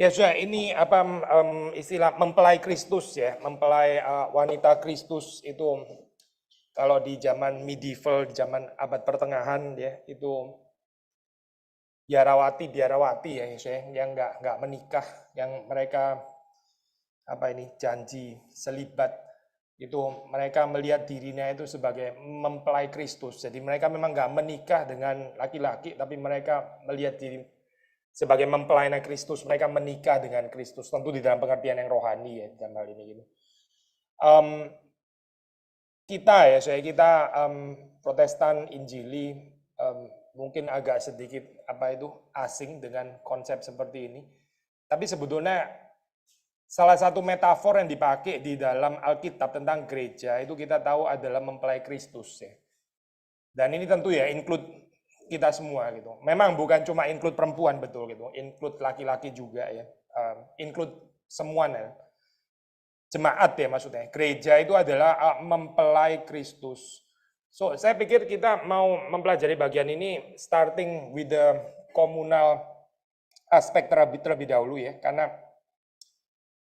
Ya sudah, ini apa istilah mempelai Kristus ya, mempelai wanita Kristus itu kalau di zaman medieval, di zaman abad pertengahan ya itu biarawati ya Yesus ya, yang nggak menikah, yang mereka apa ini janji selibat itu mereka melihat dirinya itu sebagai mempelai Kristus. Jadi mereka memang nggak menikah dengan laki-laki, tapi mereka melihat diri sebagai mempelai Kristus, mereka menikah dengan Kristus. Tentu di dalam pengertian yang rohani ya dalam hal ini gitu. Kita ya, kita Protestan Injili mungkin agak sedikit apa itu asing dengan konsep seperti ini. Tapi sebetulnya salah satu metafor yang dipakai di dalam Alkitab tentang gereja itu kita tahu adalah mempelai Kristus ya. Dan ini tentu ya include kita semua gitu. Memang bukan cuma include perempuan betul gitu, include laki-laki juga ya, include semuanya. Jemaat ya maksudnya. Gereja itu adalah mempelai Kristus. So, saya pikir kita mau mempelajari bagian ini starting with the komunal aspek terlebih dahulu ya, karena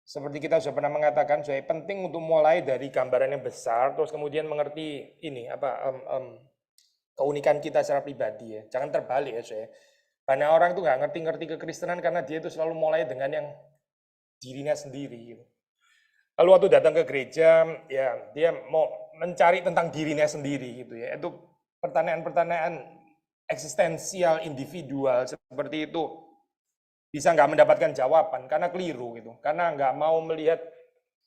seperti kita sudah pernah mengatakan, saya penting untuk mulai dari gambaran yang besar, terus kemudian mengerti ini apa keunikan kita secara pribadi ya. Jangan terbalik ya saya. Banyak orang tuh nggak ngerti-ngerti kekristenan karena dia itu selalu mulai dengan yang dirinya sendiri. Gitu. Lalu waktu datang ke gereja, ya dia mau mencari tentang dirinya sendiri gitu ya. Itu pertanyaan-pertanyaan eksistensial individual seperti itu bisa nggak mendapatkan jawaban karena keliru gitu, karena nggak mau melihat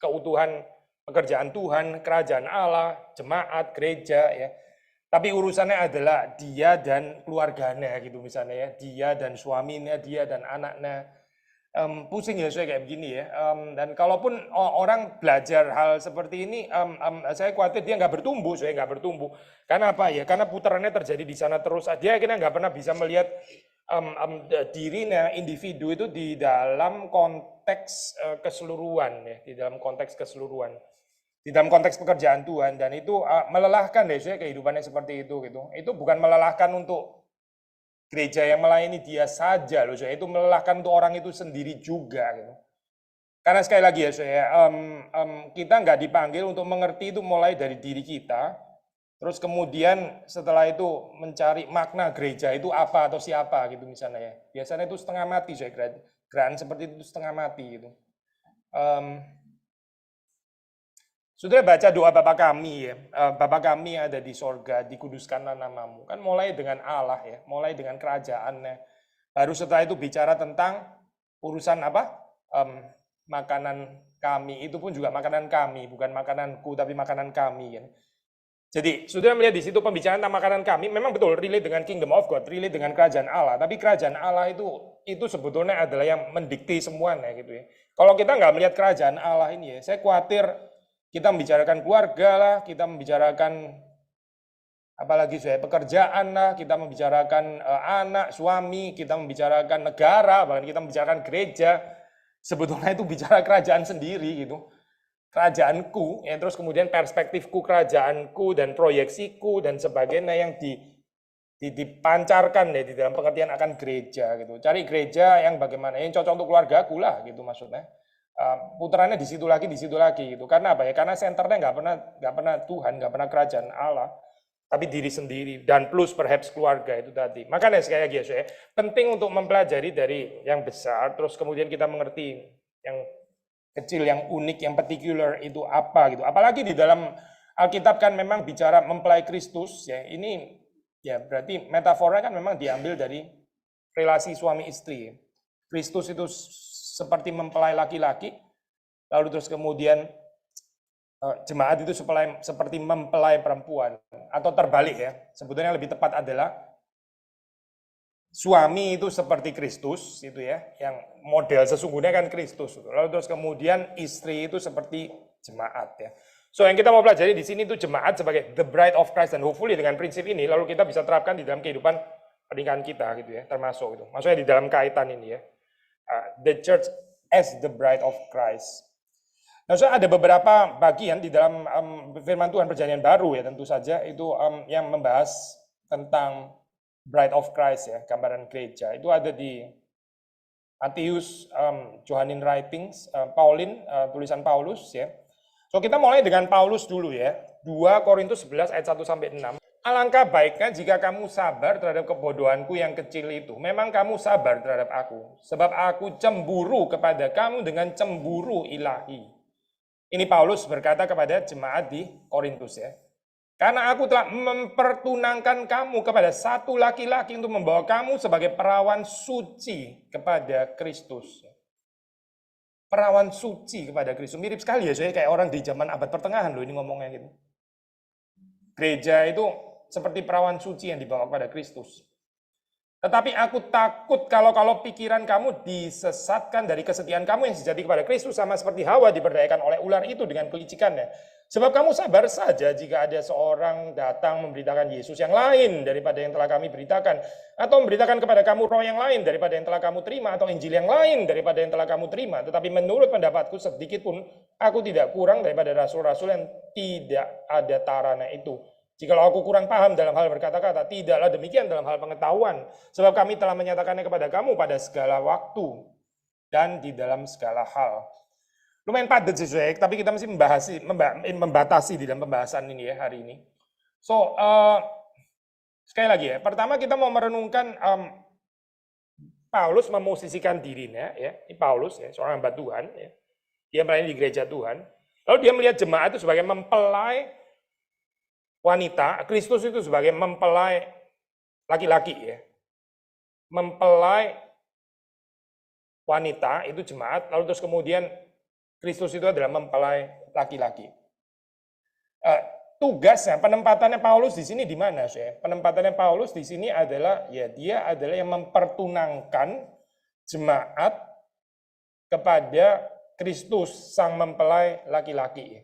keutuhan pekerjaan Tuhan, kerajaan Allah, jemaat, gereja ya. Tapi urusannya adalah dia dan keluarganya gitu misalnya ya, dia dan suaminya, dia dan anaknya. Pusing ya saya kayak begini ya. Dan kalaupun orang belajar hal seperti ini, saya khawatir dia nggak bertumbuh, saya nggak bertumbuh. Karena apa ya? Karena putarannya terjadi di sana terus. Dia akhirnya nggak pernah bisa melihat dirinya individu itu di dalam konteks keseluruhan ya, di dalam konteks keseluruhan, di dalam konteks pekerjaan Tuhan, dan itu melelahkan deh saya kehidupannya seperti itu gitu. Itu bukan melelahkan untuk gereja yang melayani dia saja loh, saya itu melelahkan untuk orang itu sendiri juga gitu. Karena sekali lagi ya saya kita nggak dipanggil untuk mengerti itu mulai dari diri kita, terus kemudian setelah itu mencari makna gereja itu apa atau siapa gitu misalnya ya. Biasanya itu setengah mati saya kira. Gerakan seperti itu setengah mati gitu. Sudah baca doa Bapa kami ya. Bapa kami ada di sorga, dikuduskanlah namamu. Kan mulai dengan Allah ya, mulai dengan kerajaannya. Baru setelah itu bicara tentang urusan apa? Makanan kami, itu pun juga makanan kami, bukan makananku tapi makanan kami ya. Jadi, sudah melihat di situ pembicaraan tentang makanan kami, memang betul relate dengan kingdom of God, relate dengan kerajaan Allah. Tapi kerajaan Allah itu sebetulnya adalah yang mendikti semuanya gitu ya. Kalau kita nggak melihat kerajaan Allah ini ya, saya khawatir kita membicarakan keluarga lah, kita membicarakan apalagi saya pekerjaan lah, kita membicarakan anak, suami, kita membicarakan negara, bahkan kita membicarakan gereja. Sebetulnya itu bicara kerajaan sendiri gitu. Kerajaanku, ya terus kemudian perspektifku kerajaanku dan proyeksiku dan sebagainya yang dipancarkan ya di dalam pengertian akan gereja gitu. Cari gereja yang bagaimana yang cocok untuk keluargaku lah gitu maksudnya. Putarannya di situ lagi gitu. Karena apa ya? Karena senternya nggak pernah Tuhan, nggak pernah kerajaan Allah, tapi diri sendiri dan plus perhaps keluarga itu tadi. Makanya sekali lagi ya saya penting untuk mempelajari dari yang besar, terus kemudian kita mengerti yang kecil, yang unik, yang particular itu apa gitu. Apalagi di dalam Alkitab kan memang bicara mempelai Kristus ya. Ini ya berarti metafornya kan memang diambil dari relasi suami istri. Kristus itu seperti mempelai laki-laki, lalu terus kemudian jemaat itu seperti mempelai perempuan, atau terbalik ya. Sebetulnya lebih tepat adalah suami itu seperti Kristus itu ya, yang model sesungguhnya kan Kristus. Lalu terus kemudian istri itu seperti jemaat ya. So yang kita mau pelajari di sini itu jemaat sebagai the bride of Christ, dan hopefully dengan prinsip ini lalu kita bisa terapkan di dalam kehidupan pernikahan kita gitu ya, termasuk itu. Maksudnya di dalam kaitan ini ya. The church as the bride of Christ. Nah, so ada beberapa bagian di dalam firman Tuhan Perjanjian Baru ya, tentu saja itu yang membahas tentang Bride of Christ ya, gambaran gereja. Itu ada di Matius, Johannine writings, Pauline, tulisan Paulus ya. So kita mulai dengan Paulus dulu ya. 2 Korintus 11 ayat 1 sampai 6. Alangkah baiknya jika kamu sabar terhadap kebodohanku yang kecil itu. Memang kamu sabar terhadap aku. Sebab aku cemburu kepada kamu dengan cemburu ilahi. Ini Paulus berkata kepada jemaat di Korintus ya. Karena aku telah mempertunangkan kamu kepada satu laki-laki untuk membawa kamu sebagai perawan suci kepada Kristus. Perawan suci kepada Kristus. Mirip sekali ya, saya kayak orang di zaman abad pertengahan loh ini ngomongnya gitu. Gereja itu seperti perawan suci yang dibawa kepada Kristus. Tetapi aku takut kalau pikiran kamu disesatkan dari kesetiaan kamu yang sejati kepada Kristus, sama seperti Hawa diperdayakan oleh ular itu dengan kelicikannya. Sebab kamu sabar saja jika ada seorang datang memberitakan Yesus yang lain daripada yang telah kami beritakan, atau memberitakan kepada kamu roh yang lain daripada yang telah kamu terima, atau Injil yang lain daripada yang telah kamu terima. Tetapi menurut pendapatku sedikit pun aku tidak kurang daripada rasul-rasul yang tidak ada taranya itu. Jikalau aku kurang paham dalam hal berkata-kata, tidaklah demikian dalam hal pengetahuan. Sebab kami telah menyatakannya kepada kamu pada segala waktu dan di dalam segala hal. Lumayan padat sih, tapi kita mesti membatasi di dalam pembahasan ini ya hari ini. So, sekali lagi ya, pertama kita mau merenungkan Paulus memosisikan dirinya, ya, ini Paulus ya, seorang hamba Tuhan, ya. Dia melayani di gereja Tuhan. Lalu dia melihat jemaat itu sebagai mempelai wanita, Kristus itu sebagai mempelai laki-laki ya. Mempelai wanita itu jemaat, lalu terus kemudian Kristus itu adalah mempelai laki-laki. Tugasnya, penempatannya Paulus di sini di mana sih? Penempatannya Paulus di sini adalah ya dia adalah yang mempertunangkan jemaat kepada Kristus sang mempelai laki-laki.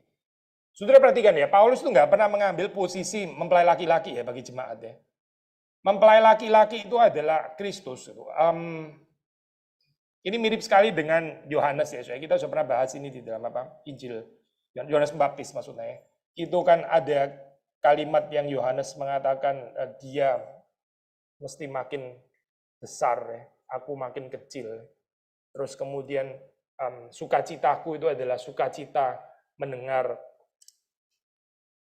Saudara perhatikan ya, Paulus itu nggak pernah mengambil posisi mempelai laki-laki ya bagi jemaat ya. Mempelai laki-laki itu adalah Kristus. Ini mirip sekali dengan Yohanes ya, kita sudah pernah bahas ini di dalam Injil Yohanes Pembaptis maksudnya ya. Itu kan ada kalimat yang Yohanes mengatakan dia mesti makin besar ya, aku makin kecil. Terus kemudian sukacitaku itu adalah sukacita mendengar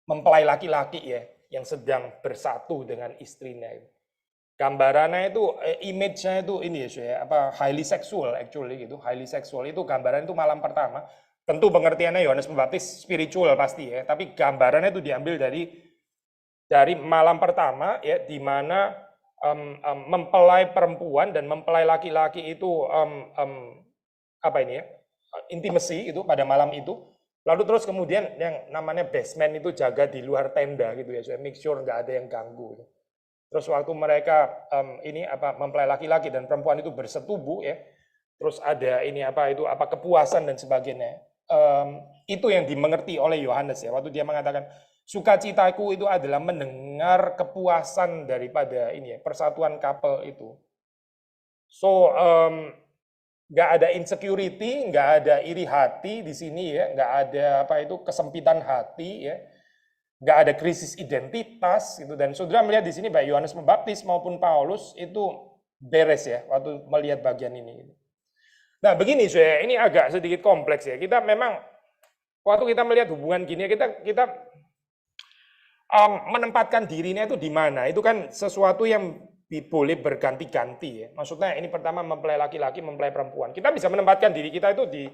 mempelai laki-laki ya yang sedang bersatu dengan istrinya. Gambarannya itu image-nya itu ini ya, highly sexual actually gitu. Highly sexual itu gambaran itu malam pertama. Tentu pengertiannya Yohanes Pembaptis spiritual pasti ya, tapi gambarannya itu diambil dari malam pertama ya, di mana mempelai perempuan dan mempelai laki-laki itu intimacy itu pada malam itu. Lalu terus kemudian yang namanya basement itu jaga di luar tenda gitu ya, so make sure nggak ada yang ganggu. Terus waktu mereka mempelai laki-laki dan perempuan itu bersetubuh ya, terus ada kepuasan dan sebagainya. Itu yang dimengerti oleh Yohanes ya, waktu dia mengatakan sukacitaku itu adalah mendengar kepuasan daripada persatuan couple itu. So nggak ada insecurity, nggak ada iri hati di sini ya, nggak ada kesempitan hati ya, nggak ada krisis identitas gitu. Dan saudara melihat di sini baik Yohanes Pembaptis maupun Paulus itu beres ya waktu melihat bagian ini. Nah begini saya, ini agak sedikit kompleks ya. Kita memang waktu kita melihat hubungan gini kita menempatkan dirinya itu di mana? Itu kan sesuatu yang boleh berganti-ganti ya. Maksudnya ini pertama mempelai laki-laki, mempelai perempuan. Kita bisa menempatkan diri kita itu di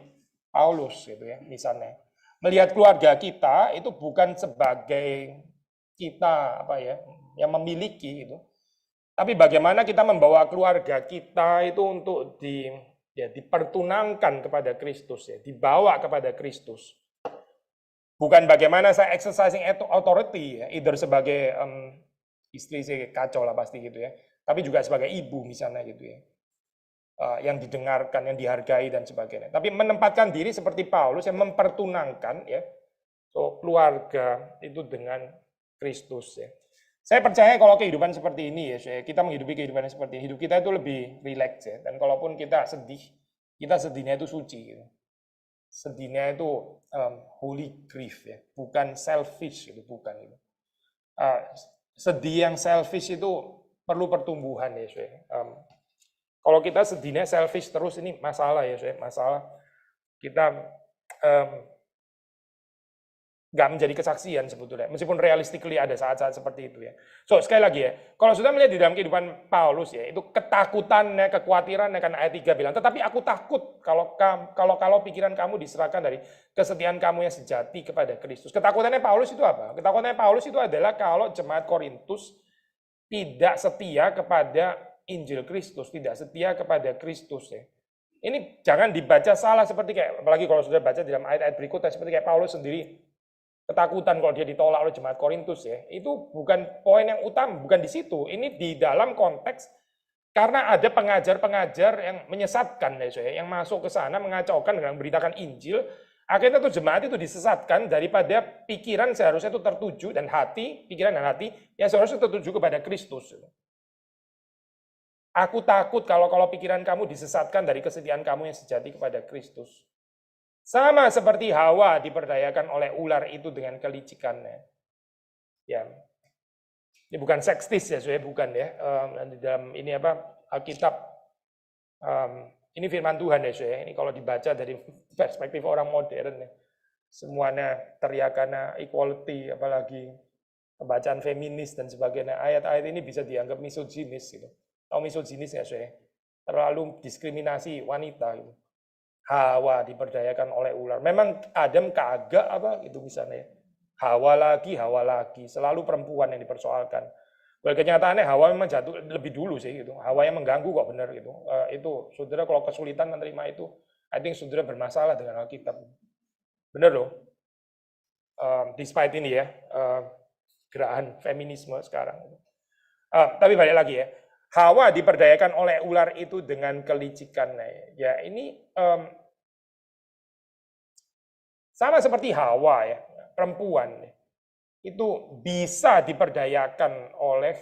Paulus gitu ya, misalnya. Melihat keluarga kita itu bukan sebagai kita yang memiliki gitu. Tapi bagaimana kita membawa keluarga kita itu untuk dipertunangkan kepada Kristus ya, dibawa kepada Kristus. Bukan bagaimana saya exercising authority ya, either sebagai istri sih kacau lah pasti gitu ya, tapi juga sebagai ibu misalnya gitu ya, yang didengarkan, yang dihargai dan sebagainya. Tapi menempatkan diri seperti Paulus yang mempertunangkan ya, so keluarga itu dengan Kristus ya. Saya percaya kalau kehidupan seperti ini ya, kita menghidupi kehidupan seperti ini, hidup kita itu lebih rileks ya. Dan kalaupun kita sedih, kita sedihnya itu suci gitu. Sedihnya itu holy grief ya, bukan selfish gitu, bukan gitu. Sedih yang selfish itu perlu pertumbuhan ya, Kalau kita sedihnya selfish terus ini masalah ya, saya masalah kita nggak menjadi kesaksian sebetulnya, meskipun realistically ada saat-saat seperti itu ya. So sekali lagi ya, kalau sudah melihat di dalam kehidupan Paulus ya, itu ketakutannya, kekhawatirannya, kan ayat 3 bilang, tetapi aku takut kalau pikiran kamu diserahkan dari kesetiaan kamu yang sejati kepada Kristus. Ketakutannya Paulus itu apa? Ketakutannya Paulus itu adalah kalau jemaat Korintus tidak setia kepada Injil Kristus, tidak setia kepada Kristus ya. Ini jangan dibaca salah seperti kayak, apalagi kalau sudah baca di dalam ayat-ayat berikutnya, seperti kayak Paulus sendiri ketakutan kalau dia ditolak oleh jemaat Korintus ya, itu bukan poin yang utama, bukan di situ. Ini di dalam konteks karena ada pengajar-pengajar yang menyesatkan ya, yang masuk ke sana mengacaukan dengan memberitakan Injil, akhirnya tuh jemaat itu disesatkan daripada pikiran seharusnya itu tertuju dan hati, pikiran dan hati yang seharusnya tertuju kepada Kristus. Aku takut kalau pikiran kamu disesatkan dari kesetiaan kamu yang sejati kepada Kristus. Sama seperti Hawa diperdayakan oleh ular itu dengan kelicikannya. Ya, ini bukan sekstis ya, saya bukan ya. Di dalam ini apa Alkitab, ini firman Tuhan ya, saya. Ini kalau dibaca dari perspektif orang modern ya, semuanya teriakan equality, apalagi pembacaan feminis dan sebagainya. Ayat-ayat ini bisa dianggap misoginis gitu. Tahu misoginis ya, saya? Terlalu diskriminasi wanita gitu. Hawa diperdayakan oleh ular. Memang Adam kagak apa gitu misalnya. Hawa lagi, selalu perempuan yang dipersoalkan. Well, kenyataannya Hawa memang jatuh lebih dulu sih gitu. Hawa yang mengganggu kok benar gitu. Itu saudara kalau kesulitan menerima itu, I think saudara bermasalah dengan Alkitab. Benar loh. Despite ini ya, gerakan feminisme sekarang. Tapi balik lagi ya. Hawa diperdayakan oleh ular itu dengan kelicikannya. Ya ini sama seperti Hawa ya, perempuan itu bisa diperdayakan oleh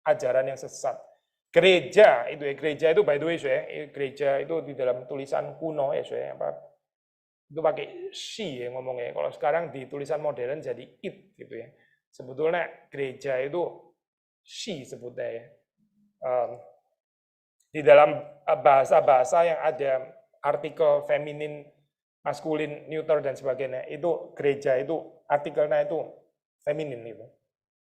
ajaran yang sesat. Gereja itu by the way ya, gereja itu di dalam tulisan kuno ya, itu pakai she ya ngomongnya. Kalau sekarang di tulisan modern jadi it gitu ya. Sebetulnya gereja itu she sebutnya ya. Di dalam bahasa-bahasa yang ada artikel feminin, maskulin, neuter dan sebagainya, itu gereja itu artikelnya itu feminin gitu.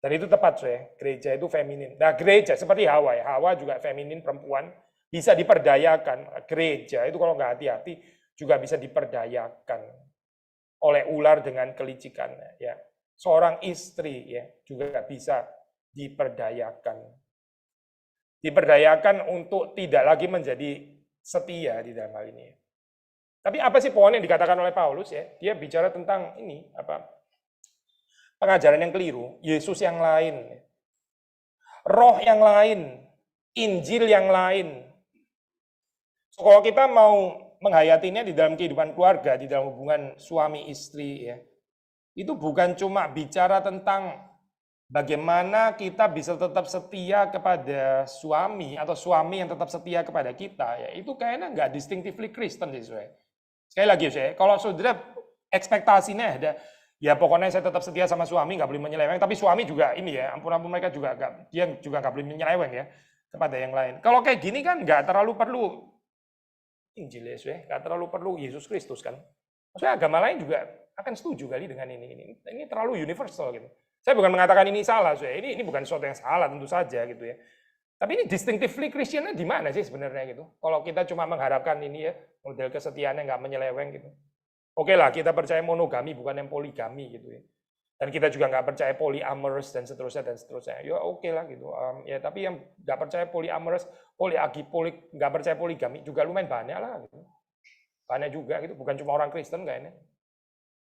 Dan itu tepat gereja itu feminin. Nah gereja seperti Hawa ya, Hawa juga feminin perempuan, bisa diperdayakan. Gereja itu kalau nggak hati-hati juga bisa diperdayakan oleh ular dengan kelicikannya ya. Seorang istri ya juga bisa diperdayakan. Diperdayakan untuk tidak lagi menjadi setia di dalam hal ini. Tapi apa sih poin yang dikatakan oleh Paulus ya? Dia bicara tentang ini apa? Pengajaran yang keliru, Yesus yang lain, roh yang lain, Injil yang lain. So, kalau kita mau menghayatinya di dalam kehidupan keluarga, di dalam hubungan suami istri ya, itu bukan cuma bicara tentang bagaimana kita bisa tetap setia kepada suami atau suami yang tetap setia kepada kita ya, itu kayaknya nggak distinctively Kristen sih saudara. Sekali lagi saya, kalau saudara ekspektasinya ada ya pokoknya saya tetap setia sama suami, nggak boleh menyeleweng, tapi suami juga ini ya, ampun mereka juga dia juga nggak boleh menyeleweng ya kepada yang lain. Kalau kayak gini kan nggak terlalu perlu Injil ya, nggak terlalu perlu Yesus Kristus kan. Maksudnya agama lain juga akan setuju kali dengan ini. Ini terlalu universal gitu. Saya bukan mengatakan ini salah, ini bukan sesuatu yang salah tentu saja gitu ya. Tapi ini distinctively Christian-nya di mana sih sebenarnya gitu? Kalau kita cuma mengharapkan ini ya, model kesetiaannya nggak menyeleweng gitu. Oke lah, kita percaya monogami bukan yang poligami gitu ya. Dan kita juga nggak percaya polyamorous dan seterusnya. Ya oke lah gitu. Ya tapi yang nggak percaya polyamorous, nggak percaya poligami juga lumayan banyak lah gitu. Banyak juga gitu, bukan cuma orang Kristen kayaknya.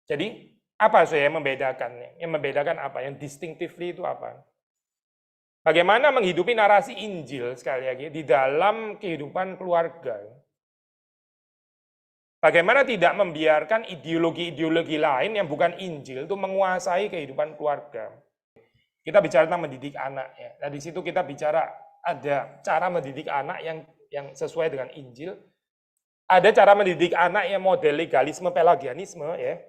Jadi apa yang membedakannya? Yang membedakan apa? Yang distinctively itu apa? Bagaimana menghidupi narasi Injil sekali lagi di dalam kehidupan keluarga. Bagaimana tidak membiarkan ideologi-ideologi lain yang bukan Injil itu menguasai kehidupan keluarga. Kita bicara tentang mendidik anak ya. Nah, di situ kita bicara ada cara mendidik anak yang sesuai dengan Injil. Ada cara mendidik anak yang model legalisme pelagianisme ya.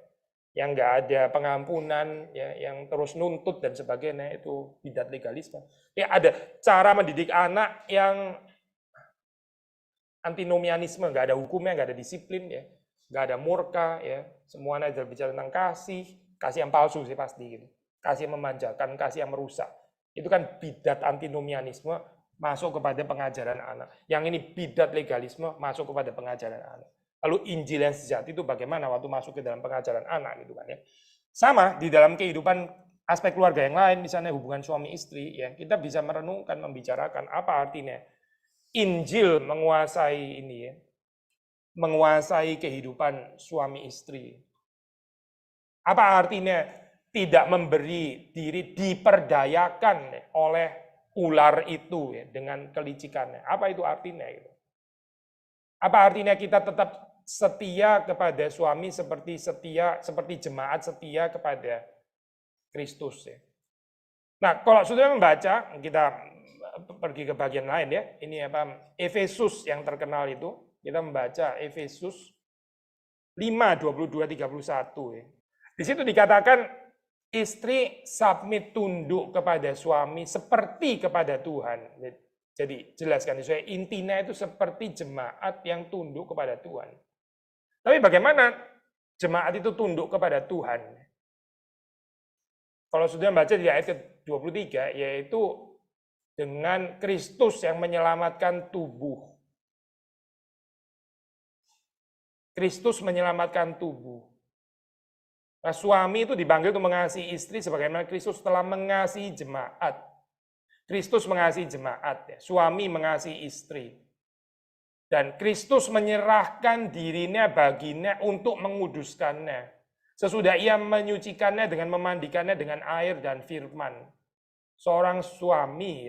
Yang nggak ada pengampunan, ya, yang terus nuntut dan sebagainya, itu bidat legalisme. Ya ada cara mendidik anak yang antinomianisme, nggak ada hukumnya, nggak ada disiplin ya, nggak ada murka ya, semuanya berbicara tentang kasih, kasih yang palsu sih pasti gitu, kasih yang memanjakan, kasih yang merusak. Itu kan bidat antinomianisme masuk kepada pengajaran anak. Yang ini bidat legalisme masuk kepada pengajaran anak. Lalu Injil yang sejati itu bagaimana waktu masuk ke dalam pengajaran anak gitu kan ya. Sama di dalam kehidupan aspek keluarga yang lain, misalnya hubungan suami istri ya, kita bisa merenungkan, membicarakan apa artinya Injil menguasai ini ya, menguasai kehidupan suami istri. Apa artinya tidak memberi diri diperdayakan oleh ular itu ya, dengan kelicikannya? Apa itu artinya itu? Apa artinya kita tetap setia kepada suami seperti jemaat setia kepada Kristus ya. Nah, kalau sudah membaca, kita pergi ke bagian lain ya. Ini apa? Efesus yang terkenal itu. Kita membaca Efesus 5:22-31 ya. Di situ dikatakan istri submit tunduk kepada suami seperti kepada Tuhan. Jadi jelaskan saya intinya itu seperti jemaat yang tunduk kepada Tuhan. Tapi bagaimana jemaat itu tunduk kepada Tuhan? Kalau sudah baca di ayat ke-23, yaitu dengan Kristus yang menyelamatkan tubuh. Kristus menyelamatkan tubuh. Nah, suami itu dipanggil untuk mengasihi istri sebagaimana Kristus telah mengasihi jemaat. Kristus mengasihi jemaat, ya. Suami mengasihi istri. Dan Kristus menyerahkan dirinya baginya untuk menguduskannya. Sesudah ia menyucikannya dengan memandikannya dengan air dan firman. Seorang suami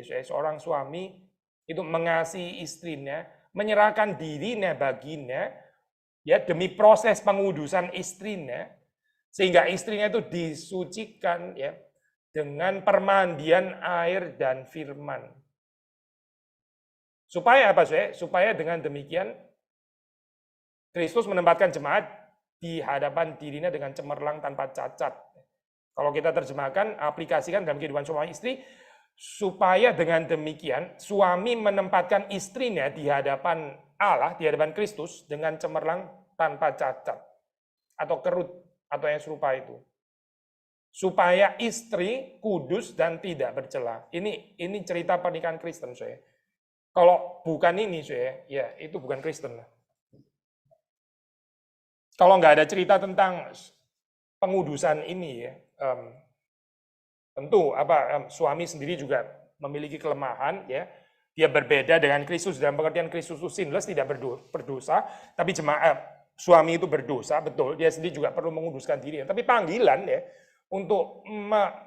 itu mengasihi istrinya, menyerahkan dirinya baginya, ya demi proses pengudusan istrinya, sehingga istrinya itu disucikan ya dengan permandian air dan firman. Supaya apa sih? Supaya dengan demikian Kristus menempatkan jemaat di hadapan dirinya dengan cemerlang tanpa cacat. Kalau kita terjemahkan, aplikasikan dalam kehidupan suami istri, supaya dengan demikian suami menempatkan istrinya di hadapan Allah, di hadapan Kristus dengan cemerlang tanpa cacat atau kerut atau yang serupa itu. Supaya istri kudus dan tidak bercela. Ini cerita pernikahan Kristen, saya. Kalau bukan ini, saya, ya itu bukan Kristen lah. Kalau nggak ada cerita tentang pengudusan ini ya, tentu suami sendiri juga memiliki kelemahan ya. Dia berbeda dengan Kristus dalam pengertian Kristus itu sinless, tidak berdosa, tapi suami itu berdosa, betul. Dia sendiri juga perlu menguduskan diri. Tapi panggilan ya untuk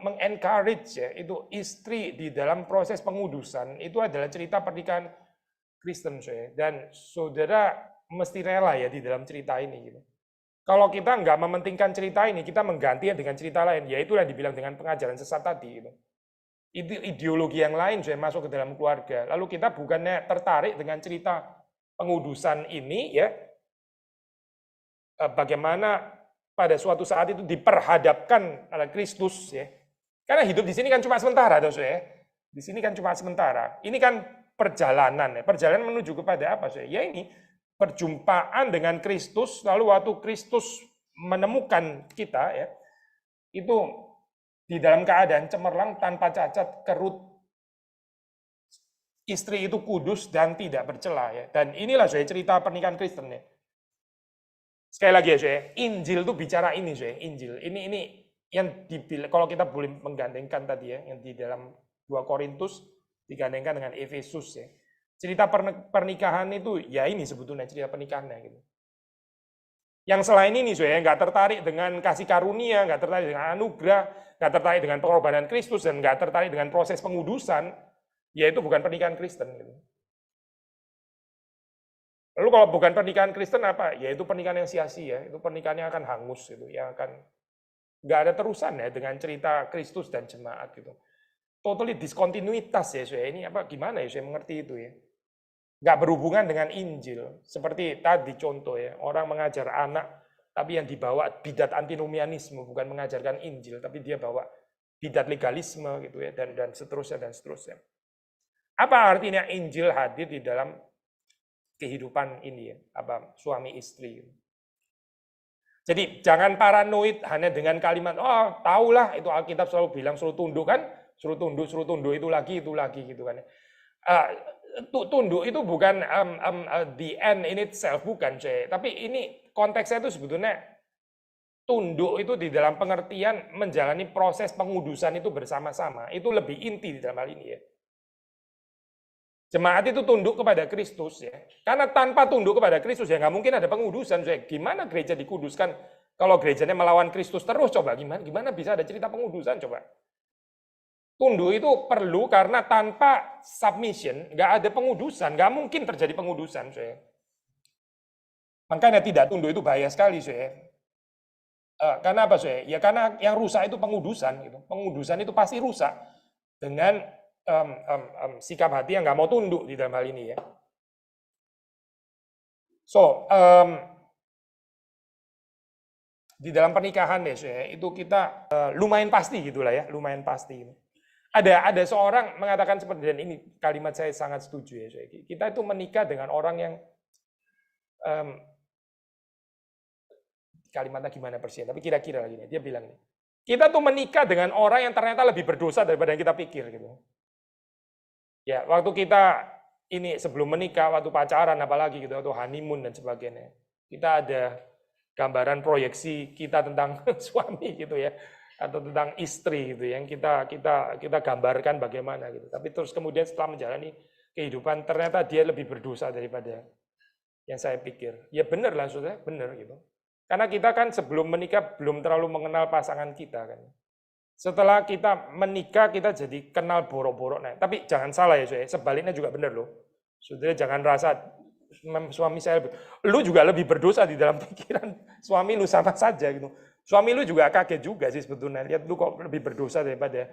mengencourage ya itu istri di dalam proses pengudusan itu adalah cerita pernikahan Kristen, saya. Dan saudara mesti rela ya di dalam cerita ini gitu. Kalau kita nggak mementingkan cerita ini, kita menggantinya dengan cerita lain, yaitu yang dibilang dengan pengajaran sesat tadi. Gitu. Itu ideologi yang lain sudah masuk ke dalam keluarga. Lalu kita bukannya tertarik dengan cerita pengudusan ini, ya, bagaimana pada suatu saat itu diperhadapkan oleh Kristus, ya. Karena hidup di sini kan cuma sementara, ya. Di sini kan cuma sementara. Ini kan perjalanan, ya. Perjalanan menuju kepada apa, ya? Ya ini perjumpaan dengan Kristus, lalu waktu Kristus menemukan kita ya, itu di dalam keadaan cemerlang tanpa cacat, kerut, istri itu kudus dan tidak bercela ya. Dan inilah saya cerita pernikahan Kristen ya. Sekali lagi ya saya, Injil itu bicara ini saya, Injil. Ini yang dibilang, kalau kita boleh menggandengkan tadi ya, yang di dalam 2 Korintus digandengkan dengan Efesus ya. Cerita pernikahan itu, ya ini sebetulnya cerita pernikahannya gitu. Yang selain ini, saya nggak tertarik dengan kasih karunia, nggak tertarik dengan anugerah, nggak tertarik dengan pengorbanan Kristus, dan nggak tertarik dengan proses pengudusan, ya itu bukan pernikahan Kristen. Gitu. Lalu kalau bukan pernikahan Kristen apa? Ya itu pernikahan yang sia-sia, itu pernikahan yang akan hangus, gitu, yang akan nggak ada terusan ya dengan cerita Kristus dan jemaat gitu. Totally diskontinuitas ya, saya ini apa gimana ya saya mengerti itu ya. Nggak berhubungan dengan Injil. Seperti tadi contoh ya, orang mengajar anak, tapi yang dibawa bidat antinomianisme, bukan mengajarkan Injil, tapi dia bawa bidat legalisme gitu ya, dan seterusnya dan seterusnya. Apa artinya Injil hadir di dalam kehidupan ini ya, suami istri. Jadi jangan paranoid hanya dengan kalimat, oh tahulah itu Alkitab selalu bilang suruh tunduk kan, suruh tunduk itu lagi gitu kan. Tunduk itu bukan the end in itself, bukan saya. Tapi ini konteksnya itu sebetulnya tunduk itu di dalam pengertian menjalani proses pengudusan itu bersama-sama. Itu lebih inti di dalam hal ini ya. Jemaat itu tunduk kepada Kristus ya. Karena tanpa tunduk kepada Kristus ya nggak mungkin ada pengudusan. Gimana gereja dikuduskan kalau gerejanya melawan Kristus terus? Coba gimana bisa ada cerita pengudusan? Coba. Tunduk itu perlu karena tanpa submission nggak ada pengudusan, nggak mungkin terjadi pengudusan. Makanya tidak tunduk itu bahaya sekali. Karena apa? Ya karena yang rusak itu pengudusan. Gitu. Pengudusan itu pasti rusak dengan sikap hati yang nggak mau tunduk di dalam hal ini ya. So, di dalam pernikahan ya, itu kita lumayan pasti gitulah ya, lumayan pasti. Ada seorang mengatakan seperti, dan ini kalimat saya sangat setuju ya, kita itu menikah dengan orang yang kalimatnya gimana persisnya, tapi kira-kira lagi nih, dia bilang nih, kita tuh menikah dengan orang yang ternyata lebih berdosa daripada yang kita pikir gitu. Ya, waktu kita ini sebelum menikah, waktu pacaran apalagi gitu, atau honeymoon dan sebagainya, kita ada gambaran proyeksi kita tentang suami gitu ya, atau tentang istri gitu yang kita gambarkan bagaimana gitu. Tapi terus kemudian setelah menjalani kehidupan ternyata dia lebih berdosa daripada yang saya pikir. Ya benar lah saudara, benar gitu. Karena kita kan sebelum menikah belum terlalu mengenal pasangan kita kan. Setelah kita menikah, kita jadi kenal borok-borok. Nah, tapi jangan salah ya, sebaliknya juga benar loh. Saudara jangan rasa suami saya, lu juga lebih berdosa di dalam pikiran suami lu sama saja gitu. Suami lu juga kaget juga sih sebetulnya. Lihat lu kok lebih berdosa daripada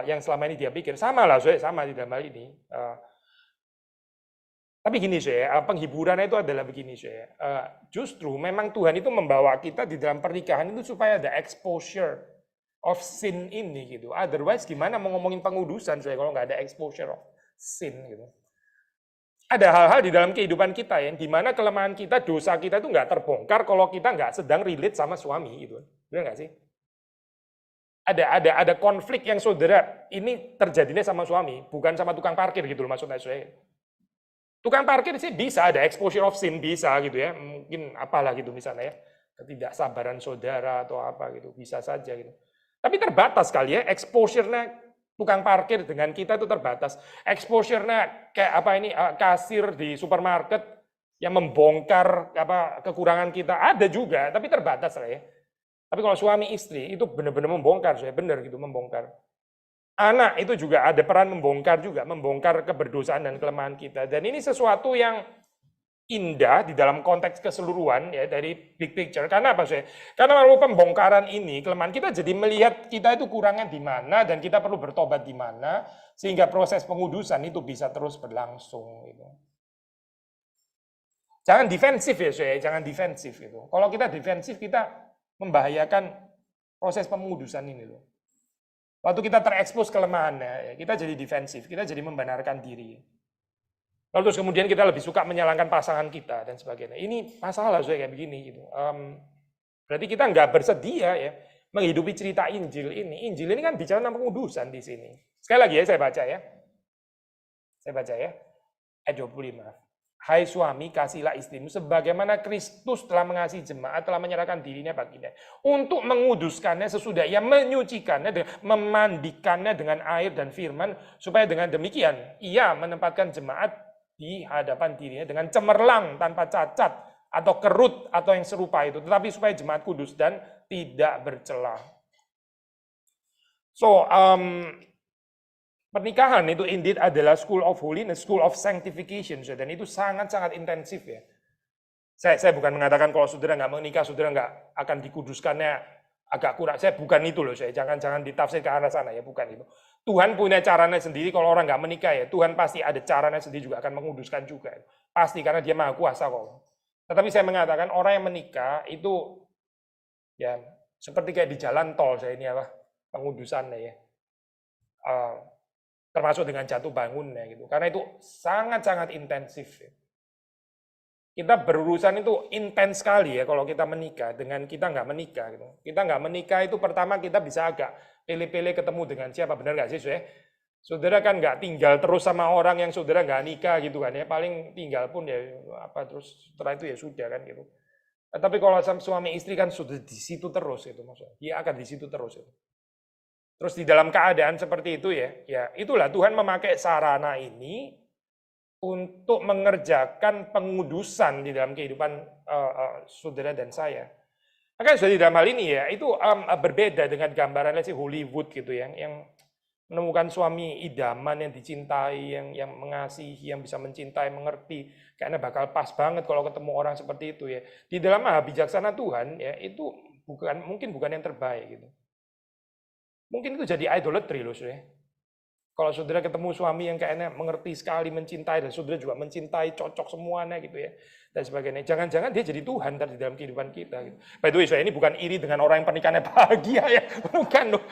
yang selama ini dia pikir. Sama lah, sama di dalam hal ini. Tapi gini penghiburannya itu adalah begini justru memang Tuhan itu membawa kita di dalam pernikahan itu supaya ada exposure of sin ini gitu. Otherwise gimana mau ngomongin pengudusan kalau nggak ada exposure of sin gitu. Ada hal-hal di dalam kehidupan kita yang dimana kelemahan kita, dosa kita itu nggak terbongkar kalau kita nggak sedang relate sama suami gitu. Benar nggak sih? Ada konflik yang saudara ini terjadinya sama suami, bukan sama tukang parkir gitu loh maksudnya saya. Tukang parkir sih bisa ada exposure of sin bisa gitu ya. Mungkin apalah gitu misalnya ya. Ketidaksabaran saudara atau apa gitu, bisa saja gitu. Tapi terbatas kali ya, exposure-nya tukang parkir dengan kita itu terbatas. Exposure-nya kayak apa ini, kasir di supermarket yang membongkar kekurangan kita, ada juga, tapi terbatas lah ya. Tapi kalau suami istri itu benar-benar membongkar, benar gitu, membongkar. Anak itu juga ada peran membongkar juga, membongkar keberdosaan dan kelemahan kita. Dan ini sesuatu yang indah di dalam konteks keseluruhan ya dari big picture. Karena apa sih? Karena melalui pembongkaran ini kelemahan kita jadi melihat kita itu kurangnya di mana dan kita perlu bertobat di mana sehingga proses pengudusan itu bisa terus berlangsung gitu. Jangan defensif ya jangan defensif itu. Kalau kita defensif kita membahayakan proses pengudusan ini loh. Waktu kita terekspos kelemahannya, kita jadi defensif, kita jadi membenarkan diri. Lalu terus kemudian kita lebih suka menyalahkan pasangan kita dan sebagainya. Ini masalah kayak begini gitu. Berarti kita nggak bersedia ya menghidupi cerita Injil ini. Injil ini kan bicara tentang pengudusan di sini. Sekali lagi ya saya baca ya. Ayat 25. Hai suami, kasihilah istrimu sebagaimana Kristus telah mengasihi jemaat, telah menyerahkan dirinya baginya untuk menguduskannya sesudah ia menyucikannya, memandikannya dengan air dan firman, supaya dengan demikian ia menempatkan jemaat di hadapan dirinya dengan cemerlang tanpa cacat atau kerut atau yang serupa itu, tetapi supaya jemaat kudus dan tidak bercela. So, pernikahan itu indeed adalah school of holiness, school of sanctification, dan itu sangat-sangat intensif ya. Saya bukan mengatakan kalau saudara nggak menikah, saudara nggak akan dikuduskannya agak kurang. Saya bukan itu loh, jangan ditafsir ke arah sana ya, bukan itu. Tuhan punya caranya sendiri kalau orang nggak menikah ya, Tuhan pasti ada caranya sendiri juga akan menguduskan juga. Pasti karena dia maha kuasa kok. Tetapi saya mengatakan orang yang menikah itu ya seperti kayak di jalan tol ini pengudusannya ya. Termasuk dengan jatuh bangunnya gitu. Karena itu sangat-sangat intensif. Ya. kita berurusan itu intens sekali ya kalau kita menikah dengan kita nggak menikah gitu. Kita nggak menikah itu pertama kita bisa agak pilih-pilih ketemu dengan siapa, benar nggak sih, Saudara? Saudara kan nggak tinggal terus sama orang yang saudara nggak nikah gitu kan ya, paling tinggal pun ya apa terus setelah itu ya sudah kan gitu. Tapi kalau suami istri kan sudah di situ terus itu maksudnya, dia akan di situ terus itu. Terus di dalam keadaan seperti itu ya itulah Tuhan memakai sarana ini untuk mengerjakan pengudusan di dalam kehidupan saudara dan saya. Maka sudah di dalam hal ini ya, itu berbeda dengan gambaran si Hollywood gitu ya, yang menemukan suami idaman yang dicintai, yang mengasihi, yang bisa mencintai, mengerti, karena bakal pas banget kalau ketemu orang seperti itu ya. Di dalam maha bijaksana Tuhan ya, itu mungkin bukan yang terbaik gitu. Mungkin itu jadi idolatry loh, saudara. Kalau saudara ketemu suami yang kayaknya mengerti sekali, mencintai, dan saudara juga mencintai, cocok semuanya gitu ya, dan sebagainya. Jangan-jangan dia jadi Tuhan di dalam kehidupan kita. Gitu. By the way, saya ini bukan iri dengan orang yang pernikahannya bahagia ya, bukan loh,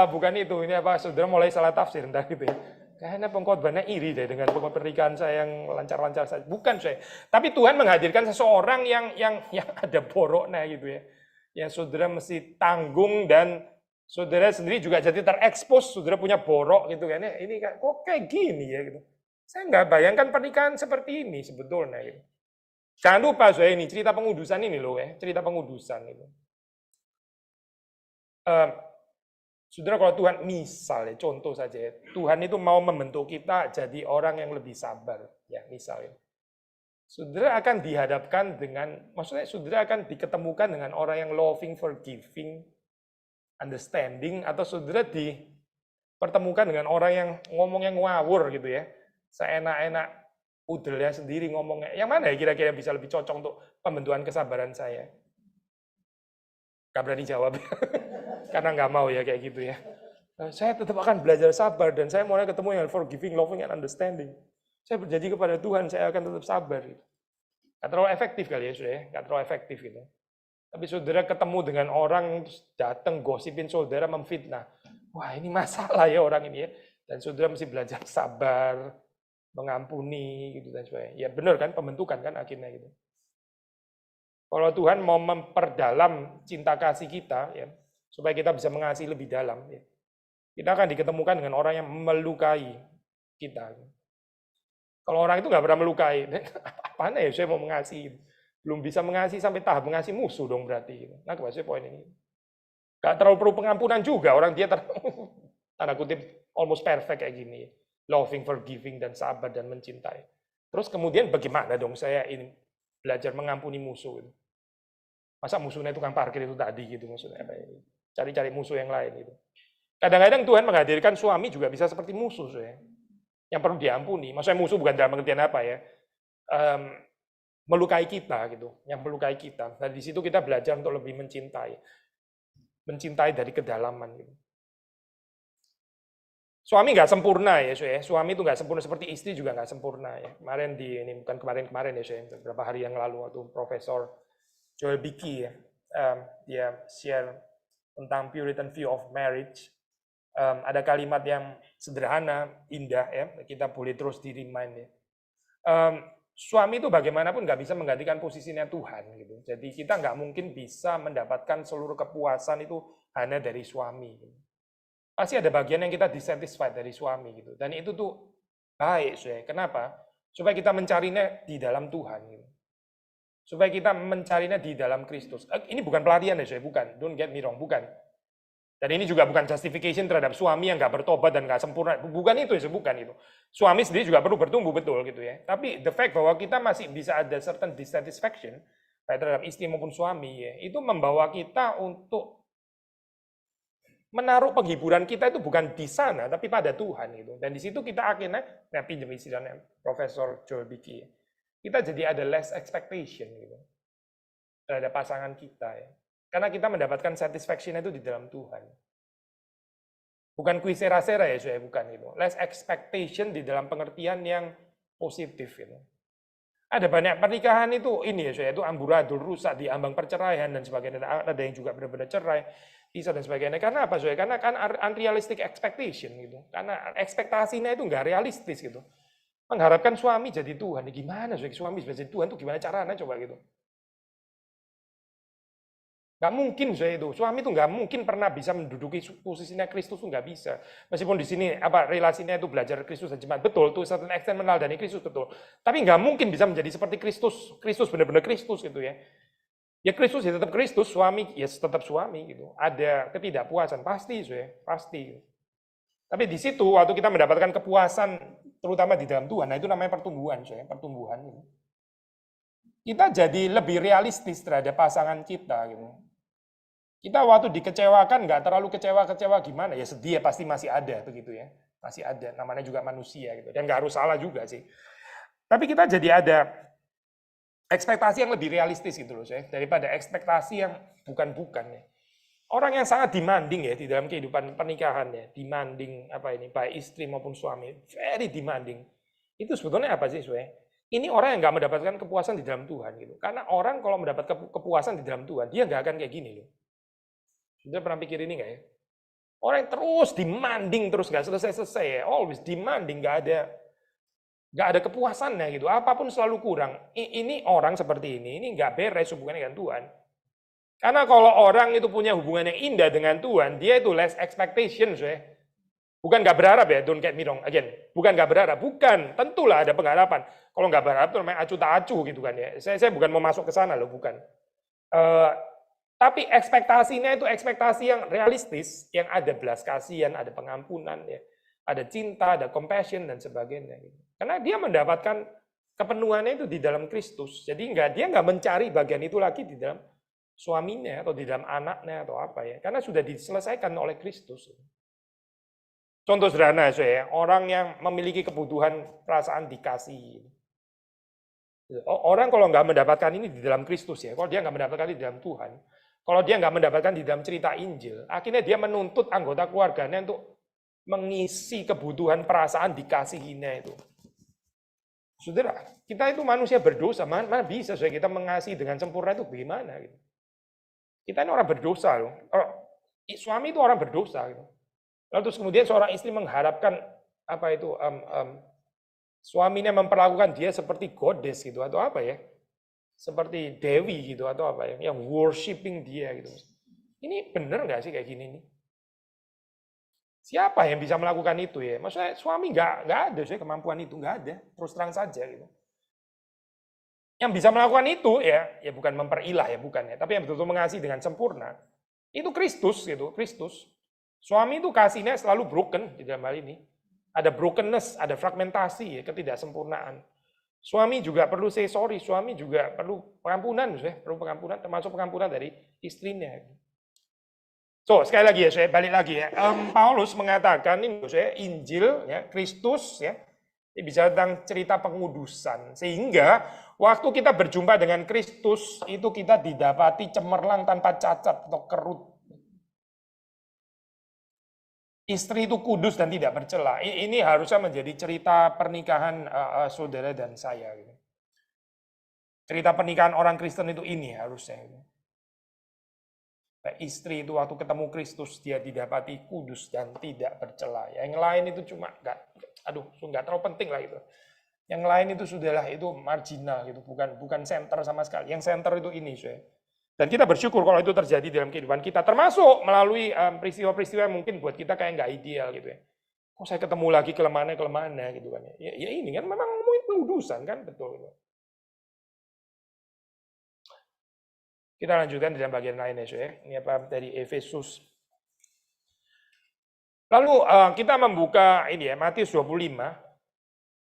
bukan itu. Ini apa? Saudara mulai salah tafsir entah gitu ya. Kayaknya pengkhotbahnya iri deh dengan pernikahan saya yang lancar-lancar saja. Bukan saya. Tapi Tuhan menghadirkan seseorang yang ada boroknya gitu ya, yang saudara mesti tanggung dan saudara sendiri juga jadi terekspos, saudara punya borok gitu kan ya, ini kok kayak gini ya gitu. Saya nggak bayangkan pernikahan seperti ini sebetulnya gitu. Jangan lupa saya ini cerita pengudusan ini loh ya, cerita pengudusan itu. Saudara kalau Tuhan misalnya contoh saja ya, Tuhan itu mau membentuk kita jadi orang yang lebih sabar ya misalnya. Saudara akan dihadapkan dengan, maksudnya saudara akan diketemukan dengan orang yang loving, forgiving, understanding, atau saudara dipertemukan dengan orang yang ngomongnya ngawur gitu ya, seenak-enak udelnya sendiri ngomongnya. Yang mana ya kira-kira bisa lebih cocok untuk pembentukan kesabaran saya? Gak berani jawab karena nggak mau ya kayak gitu ya. Saya tetap akan belajar sabar dan saya mulai ketemu yang forgiving, loving, and understanding. Saya berjanji kepada Tuhan saya akan tetap sabar. Gak terlalu efektif kali ya sudah ya, gak terlalu efektif gitu. Tapi saudara ketemu dengan orang, datang gosipin saudara, memfitnah. Wah ini masalah ya orang ini ya. Dan saudara mesti belajar sabar, mengampuni, gitu dan sebagainya. Ya benar kan, pembentukan kan akhirnya gitu. Kalau Tuhan mau memperdalam cinta kasih kita, ya, supaya kita bisa mengasihi lebih dalam, ya, kita akan diketemukan dengan orang yang melukai kita. Kalau orang itu nggak pernah melukai, apaan ya saya mau mengasihi? Belum bisa mengasihi sampai tahap mengasihi musuh dong berarti. Nah, maksudnya poin ini. Gak terlalu perlu pengampunan juga, orang dia tanda kutip almost perfect kayak gini. Loving, forgiving, dan sabar, dan mencintai. Terus kemudian bagaimana dong saya ini belajar mengampuni musuh? Masa musuhnya tukang parkir itu tadi gitu maksudnya? Cari-cari musuh yang lain gitu. Kadang-kadang Tuhan menghadirkan suami juga bisa seperti musuh. Yang perlu diampuni. Maksudnya musuh bukan dalam pengertian apa ya. Melukai kita gitu, yang melukai kita. Dan di situ kita belajar untuk lebih mencintai dari kedalaman gitu. Suami nggak sempurna ya, suami itu nggak sempurna seperti istri juga nggak sempurna ya. Kemarin ini bukan kemarin ya, beberapa hari yang lalu waktu Profesor Joel Beeke ya, dia share tentang Puritan view of marriage. Ada kalimat yang sederhana, indah ya, kita boleh terus di-remind ya. Suami itu bagaimanapun nggak bisa menggantikan posisinya Tuhan gitu. Jadi kita nggak mungkin bisa mendapatkan seluruh kepuasan itu hanya dari suami. Gitu. Pasti ada bagian yang kita dissatisfied dari suami gitu. Dan itu tuh baik, kenapa? Supaya kita mencarinya di dalam Tuhan. Gitu. Supaya kita mencarinya di dalam Kristus. Ini bukan pelarian ya, bukan. Don't get me wrong, bukan. Dan ini juga bukan justification terhadap suami yang nggak bertobat dan nggak sempurna. Bukan itu, bukan itu. Suami sendiri juga perlu bertumbuh betul gitu ya. Tapi the fact bahwa kita masih bisa ada certain dissatisfaction baik terhadap istri maupun suami ya, itu membawa kita untuk menaruh penghiburan kita itu bukan di sana tapi pada Tuhan gitu. Dan di situ kita akhirnya, pinjam istilahnya Profesor Joel Beeke, kita jadi ada less expectation gitu terhadap pasangan kita ya. Karena kita mendapatkan satisfaction itu di dalam Tuhan. Bukan kuisera-sera ya, saya bukan itu. Less expectation di dalam pengertian yang positif itu. Ada banyak pernikahan itu ini ya, saya itu amburadul, rusak di ambang perceraian dan sebagainya. Ada yang juga benar-benar cerai, pisah dan sebagainya. Karena apa, saya? Karena kan unrealistic expectation gitu. Karena ekspektasinya itu nggak realistis gitu. Mengharapkan suami jadi Tuhan. Gimana suami bisa jadi Tuhan tuh gimana caranya coba gitu. Nggak mungkin saya itu. Suami itu nggak mungkin pernah bisa menduduki posisinya Kristus tuh nggak bisa. Meskipun di sini apa relasinya itu belajar Kristus dan jemaat betul, tuh certain extent meneladani Kristus betul. Tapi nggak mungkin bisa menjadi seperti Kristus. Kristus benar-benar Kristus gitu ya. Ya Kristus ya tetap Kristus, suami ya tetap suami gitu. Ada ketidakpuasan pasti saya, pasti. Tapi di situ waktu kita mendapatkan kepuasan terutama di dalam Tuhan, nah itu namanya pertumbuhan saya, pertumbuhan gitu. Kita jadi lebih realistis terhadap pasangan kita gitu. Kita waktu dikecewakan nggak terlalu kecewa-kecewa gimana, ya sedih ya pasti masih ada begitu ya. Masih ada, namanya juga manusia gitu. Dan nggak harus salah juga sih. Tapi kita jadi ada ekspektasi yang lebih realistis gitu loh saya, daripada ekspektasi yang bukan-bukan ya. Orang yang sangat demanding ya di dalam kehidupan pernikahan ya, demanding apa ini, baik istri maupun suami, very demanding. Itu sebetulnya apa sih saya? Ini orang yang nggak mendapatkan kepuasan di dalam Tuhan gitu. Karena orang kalau mendapat kepuasan di dalam Tuhan, dia nggak akan kayak gini loh. Sudah pernah pikir ini nggak ya? Orang yang terus demanding terus nggak selesai-selesai ya, always demanding, nggak ada kepuasannya gitu. Apapun selalu kurang. Ini orang seperti ini nggak beres hubungannya dengan Tuhan. Karena kalau orang itu punya hubungan yang indah dengan Tuhan, dia itu less expectations ya. Bukan nggak berharap ya, don't get me wrong again. Bukan nggak berharap, bukan. Tentulah ada pengharapan. Kalau nggak berharap itu namanya acuh tak acuh gitu kan ya. Saya bukan mau masuk ke sana loh, bukan. Tapi ekspektasinya itu ekspektasi yang realistis, yang ada belas kasihan, ada pengampunan, ya, ada cinta, ada compassion dan sebagainya. Gitu. Karena dia mendapatkan kepenuhannya itu di dalam Kristus. Jadi dia nggak mencari bagian itu lagi di dalam suaminya atau di dalam anaknya atau apa ya. Karena sudah diselesaikan oleh Kristus. Contoh sederhana saya, orang yang memiliki kebutuhan perasaan dikasih. Orang kalau nggak mendapatkan ini di dalam Kristus ya, kalau dia nggak mendapatkan di dalam Tuhan, kalau dia nggak mendapatkan di dalam cerita Injil, akhirnya dia menuntut anggota keluarganya untuk mengisi kebutuhan perasaan dikasihinya itu. Saudara, kita itu manusia berdosa, mana bisa kita mengasihi dengan sempurna itu bagaimana gitu. Kita ini orang berdosa loh. Suami itu orang berdosa gitu. Lalu terus kemudian seorang istri mengharapkan apa itu suaminya memperlakukan dia seperti goddess gitu atau apa ya? Seperti dewi gitu atau apa ya? Yang worshiping dia gitu. Ini benar nggak sih kayak gini nih? Siapa yang bisa melakukan itu ya? Maksudnya suami nggak ada sih kemampuan itu, nggak ada. Terus terang saja gitu. Yang bisa melakukan itu ya bukan memperilah ya bukan ya, tapi yang betul-betul mengasihi dengan sempurna itu Kristus gitu, Kristus. Suami itu kasihnya selalu broken di dalam hal ini. Ada brokenness, ada fragmentasi ya, ketidaksempurnaan. Suami juga perlu say sorry, suami juga perlu pengampunan, perlu pengampunan termasuk pengampunan dari istrinya. So, sekali lagi ya, saya balik lagi ya. Paulus mengatakan ini saya Injil ya, Kristus ya. Ini bisa tentang cerita pengudusan. Sehingga waktu kita berjumpa dengan Kristus itu kita didapati cemerlang tanpa cacat atau kerut. Istri itu kudus dan tidak bercela. Ini harusnya menjadi cerita pernikahan saudara dan saya. Gitu. Cerita pernikahan orang Kristen itu ini harusnya. Gitu. Istri itu waktu ketemu Kristus dia didapati kudus dan tidak bercela. Yang lain itu cuma nggak terlalu penting lah itu. Yang lain itu sudahlah itu marginal gitu, bukan center sama sekali. Yang center itu ini, saya. Dan kita bersyukur kalau itu terjadi dalam kehidupan kita, termasuk melalui peristiwa-peristiwa yang mungkin buat kita kayak nggak ideal gitu ya. Kok saya ketemu lagi kelemahannya gitu kan ya. Ya ini kan memang ngomongin pengudusan kan, betul. Gitu. Kita lanjutkan di dalam bagian lain ya. Ini apa dari Efesus. Lalu kita membuka ini ya, Matius 25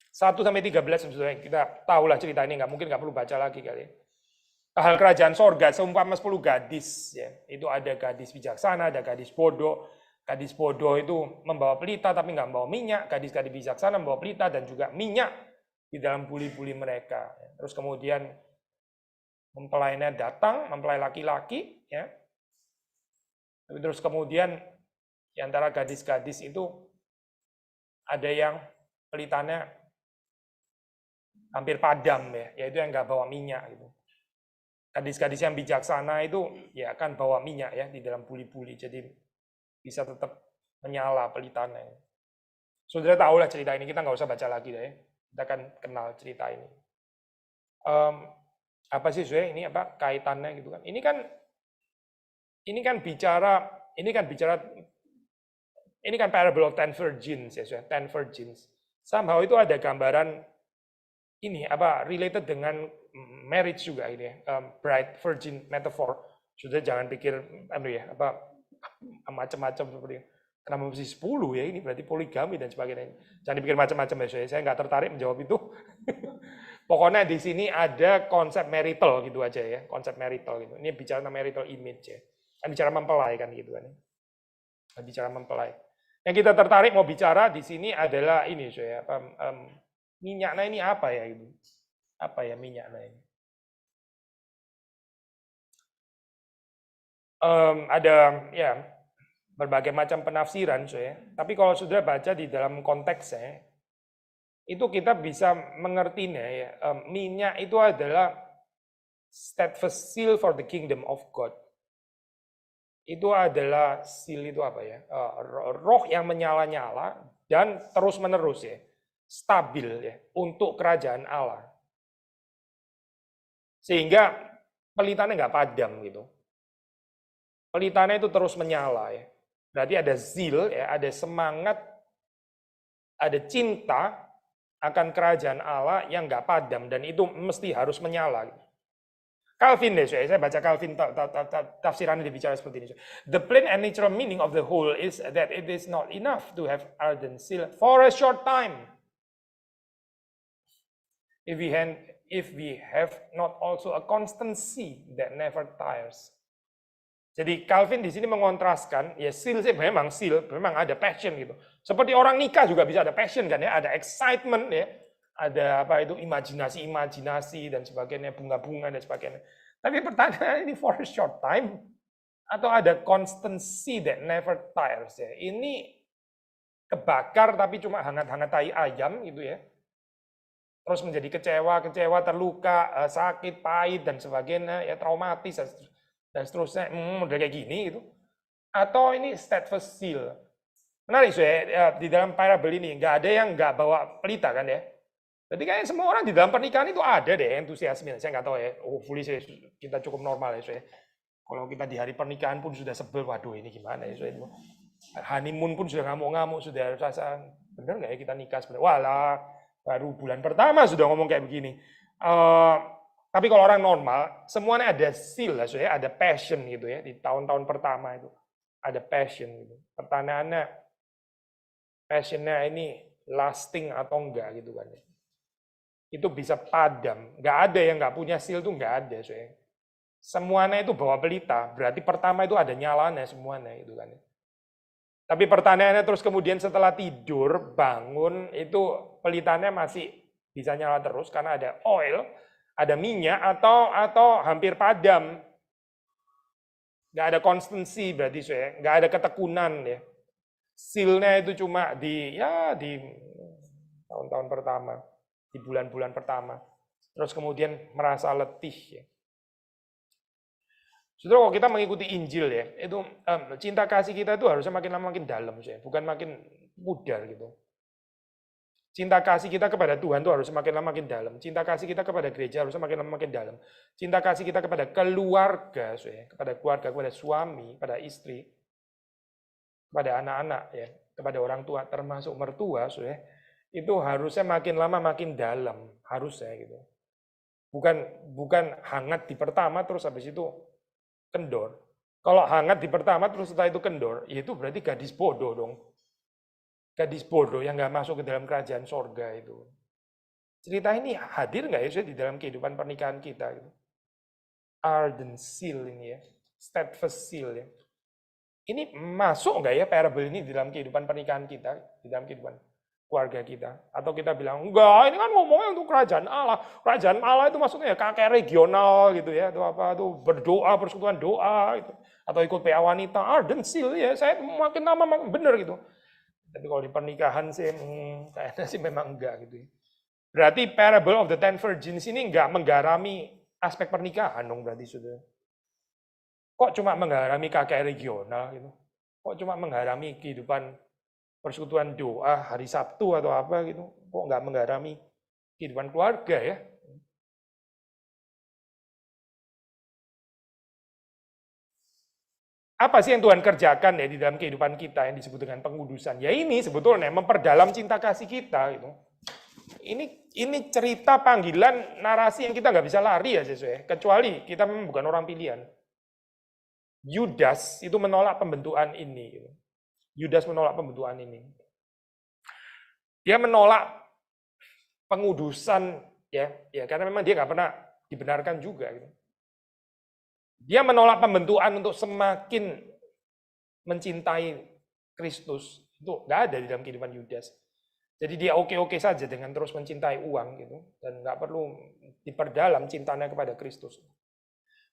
1-13, kita tahulah cerita ini, nggak perlu baca lagi kali ya. Hal kerajaan sorga seumpama 10 gadis ya. Itu ada gadis bijaksana, ada gadis bodoh. Gadis bodoh itu membawa pelita tapi nggak membawa minyak. Gadis-gadis bijaksana membawa pelita dan juga minyak di dalam buli-buli mereka. Terus kemudian mempelainya datang, mempelai laki-laki ya. Terus kemudian di antara gadis-gadis itu ada yang pelitanya hampir padam ya, yaitu yang nggak bawa minyak gitu. Gadis-gadis yang bijaksana itu ya akan bawa minyak ya di dalam buli-buli, jadi bisa tetap menyala pelitanya. Saudara tahu lah cerita ini, kita nggak usah baca lagi deh. Kita kan kenal cerita ini. Apa sih sebenarnya ini apa kaitannya gitu kan? Ini kan parable of 10 virgins ya, 10 virgins. Somehow itu ada gambaran ini apa related dengan marriage juga ini ya, bride virgin metaphor. Sudah jangan pikir apa macam-macam seperti itu. Kenapa mesti 10 ya, ini berarti poligami dan sebagainya. Jangan dipikir macam-macam ya, saya nggak tertarik menjawab itu. Pokoknya di sini ada konsep marital gitu aja ya, konsep marital gitu. Ini bicara tentang marital image ya. Kan bicara mempelai kan gitu kan. Bicara mempelai. Yang kita tertarik mau bicara di sini adalah ini saya minyaknya ini apa ya itu? Apa ya minyaknya ini? Ada ya berbagai macam penafsiran saya. Tapi kalau sudah baca di dalam konteksnya itu kita bisa mengertinya ya. Minyak itu adalah steadfast seal for the kingdom of God. Itu adalah seal itu apa ya? Roh yang menyala-nyala dan terus-menerus ya. Stabil ya untuk kerajaan Allah. Sehingga pelitannya nggak padam gitu. Pelitannya itu terus menyala ya. Berarti ada zeal ya, ada semangat, ada cinta akan kerajaan Allah yang nggak padam dan itu mesti harus menyala. Calvin deh, saya baca Calvin tafsirannya dibicara seperti ini. The plain and natural meaning of the whole is that it is not enough to have ardent zeal for a short time. If we have not also a constancy that never tires. Jadi Calvin di sini mengontraskan, ya seal sih memang ada passion gitu. Seperti orang nikah juga bisa ada passion kan ya, ada excitement ya, ada apa itu imajinasi dan sebagainya, bunga-bunga dan sebagainya. Tapi pertanyaan ini for a short time atau ada constancy that never tires ya. Ini kebakar tapi cuma hangat-hangat tai ayam gitu ya. Terus menjadi kecewa, terluka, sakit, pahit dan sebagainya, ya traumatis dan seterusnya, udah kayak gini gitu. Atau ini steadfast seal. Menarik ya, di dalam parable ini nggak ada yang nggak bawa pelita kan ya. Jadi kayaknya semua orang di dalam pernikahan itu ada deh entusiasme. Saya nggak tahu ya, hopefully kita cukup normal ya. Kalau kita di hari pernikahan pun sudah sebel, waduh ini gimana ya. Honeymoon pun sudah ngamuk-ngamuk, sudah rasa bener nggak ya kita nikah sebenarnya. Walah, baru bulan pertama sudah ngomong kayak begini. Tapi kalau orang normal, semuanya ada seal lah, ada passion gitu ya. Di tahun-tahun pertama itu ada passion gitu. Pertanyaannya, passionnya ini lasting atau enggak gitu kan. Itu bisa padam. Nggak ada yang nggak punya seal tuh nggak ada. Semuanya itu bawa pelita, berarti pertama itu ada nyalanya semuanya itu kan. Tapi pertanyaannya terus kemudian setelah tidur, bangun, itu pelitanya masih bisa nyala terus karena ada oil, ada minyak atau hampir padam. Nggak ada konstansi berarti nggak ada ketekunan ya. Seal-nya itu cuma di tahun-tahun pertama, di bulan-bulan pertama. Terus kemudian merasa letih ya. Saudara, kalau kita mengikuti Injil ya, itu cinta kasih kita itu harusnya makin lama makin dalam bukan makin pudar gitu. Cinta kasih kita kepada Tuhan itu harus makin lama makin dalam. Cinta kasih kita kepada gereja harus makin lama makin dalam. Cinta kasih kita kepada keluarga, kepada keluarga, kepada suami, pada istri, kepada anak-anak ya, kepada orang tua termasuk mertua, itu harusnya makin lama makin dalam, harusnya gitu. Bukan hangat di pertama terus habis itu kendor. Kalau hangat di pertama terus setelah itu kendor, ya itu berarti gadis bodoh dong. Gadis bodoh yang nggak masuk ke dalam kerajaan sorga itu. Cerita ini hadir nggak ya di dalam kehidupan pernikahan kita? Gitu. Ardent seal ini ya, steadfast seal ya. Ini masuk nggak ya parable ini di dalam kehidupan pernikahan kita, di dalam kehidupan keluarga kita? Atau kita bilang, enggak, ini kan ngomongnya untuk kerajaan Allah. Kerajaan Allah itu maksudnya ya kakek regional gitu ya, atau apa tuh berdoa, persekutuan doa gitu. Atau ikut PA wanita, ardent seal ya, saya makin lama makin bener gitu. Tapi kalau di pernikahan sih, kayaknya sih memang enggak gitu ya. Berarti parable of the 10 virgins ini enggak menggarami aspek pernikahan dong berarti sudah. Kok cuma menggarami kakek regional gitu? Kok cuma menggarami kehidupan persekutuan doa hari Sabtu atau apa gitu? Kok enggak menggarami kehidupan keluarga ya. Apa sih yang Tuhan kerjakan ya di dalam kehidupan kita yang disebut dengan pengudusan? Ya ini sebetulnya memperdalam cinta kasih kita gitu. Ini cerita panggilan narasi yang kita nggak bisa lari ya sesuai, kecuali kita memang bukan orang pilihan. Yudas itu menolak pembentukan ini. Gitu. Yudas menolak pembentukan ini. Dia menolak pengudusan ya karena memang dia nggak pernah dibenarkan juga. Gitu. Dia menolak pembentukan untuk semakin mencintai Kristus. Itu nggak ada di dalam kehidupan Yudas. Jadi dia oke-oke saja dengan terus mencintai uang gitu dan nggak perlu diperdalam cintanya kepada Kristus.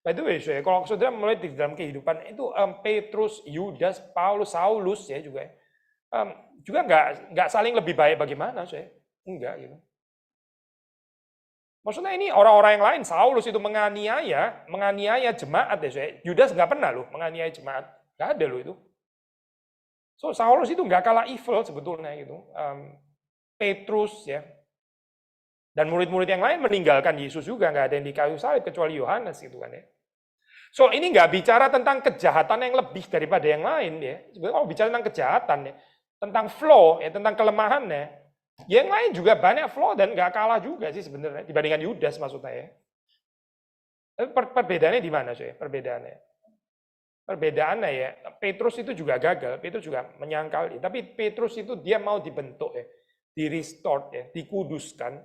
By the way, kalau saudara mulai di dalam kehidupan itu Petrus, Yudas, Paulus, Saulus ya juga nggak saling lebih baik bagaimana, enggak gitu. Maksudnya ini orang-orang yang lain, Saulus itu menganiaya jemaat ya, Yudas nggak pernah loh menganiaya jemaat, nggak ada loh itu. So Saulus itu nggak kalah evil sebetulnya gitu. Petrus ya, dan murid-murid yang lain meninggalkan Yesus juga, nggak ada yang di kayu salib kecuali Yohanes gitu kan ya. So ini nggak bicara tentang kejahatan yang lebih daripada yang lain ya. Sebenarnya kalau bicara tentang kejahatan ya, tentang flaw ya, tentang kelemahannya. Yang lain juga banyak flaw dan nggak kalah juga sih sebenarnya dibandingkan Yudas maksud saya. Tapi perbedaannya di mana sih? Perbedaannya ya, Petrus itu juga gagal, Petrus juga menyangkal. Tapi Petrus itu dia mau dibentuk ya, di-restore ya, dikuduskan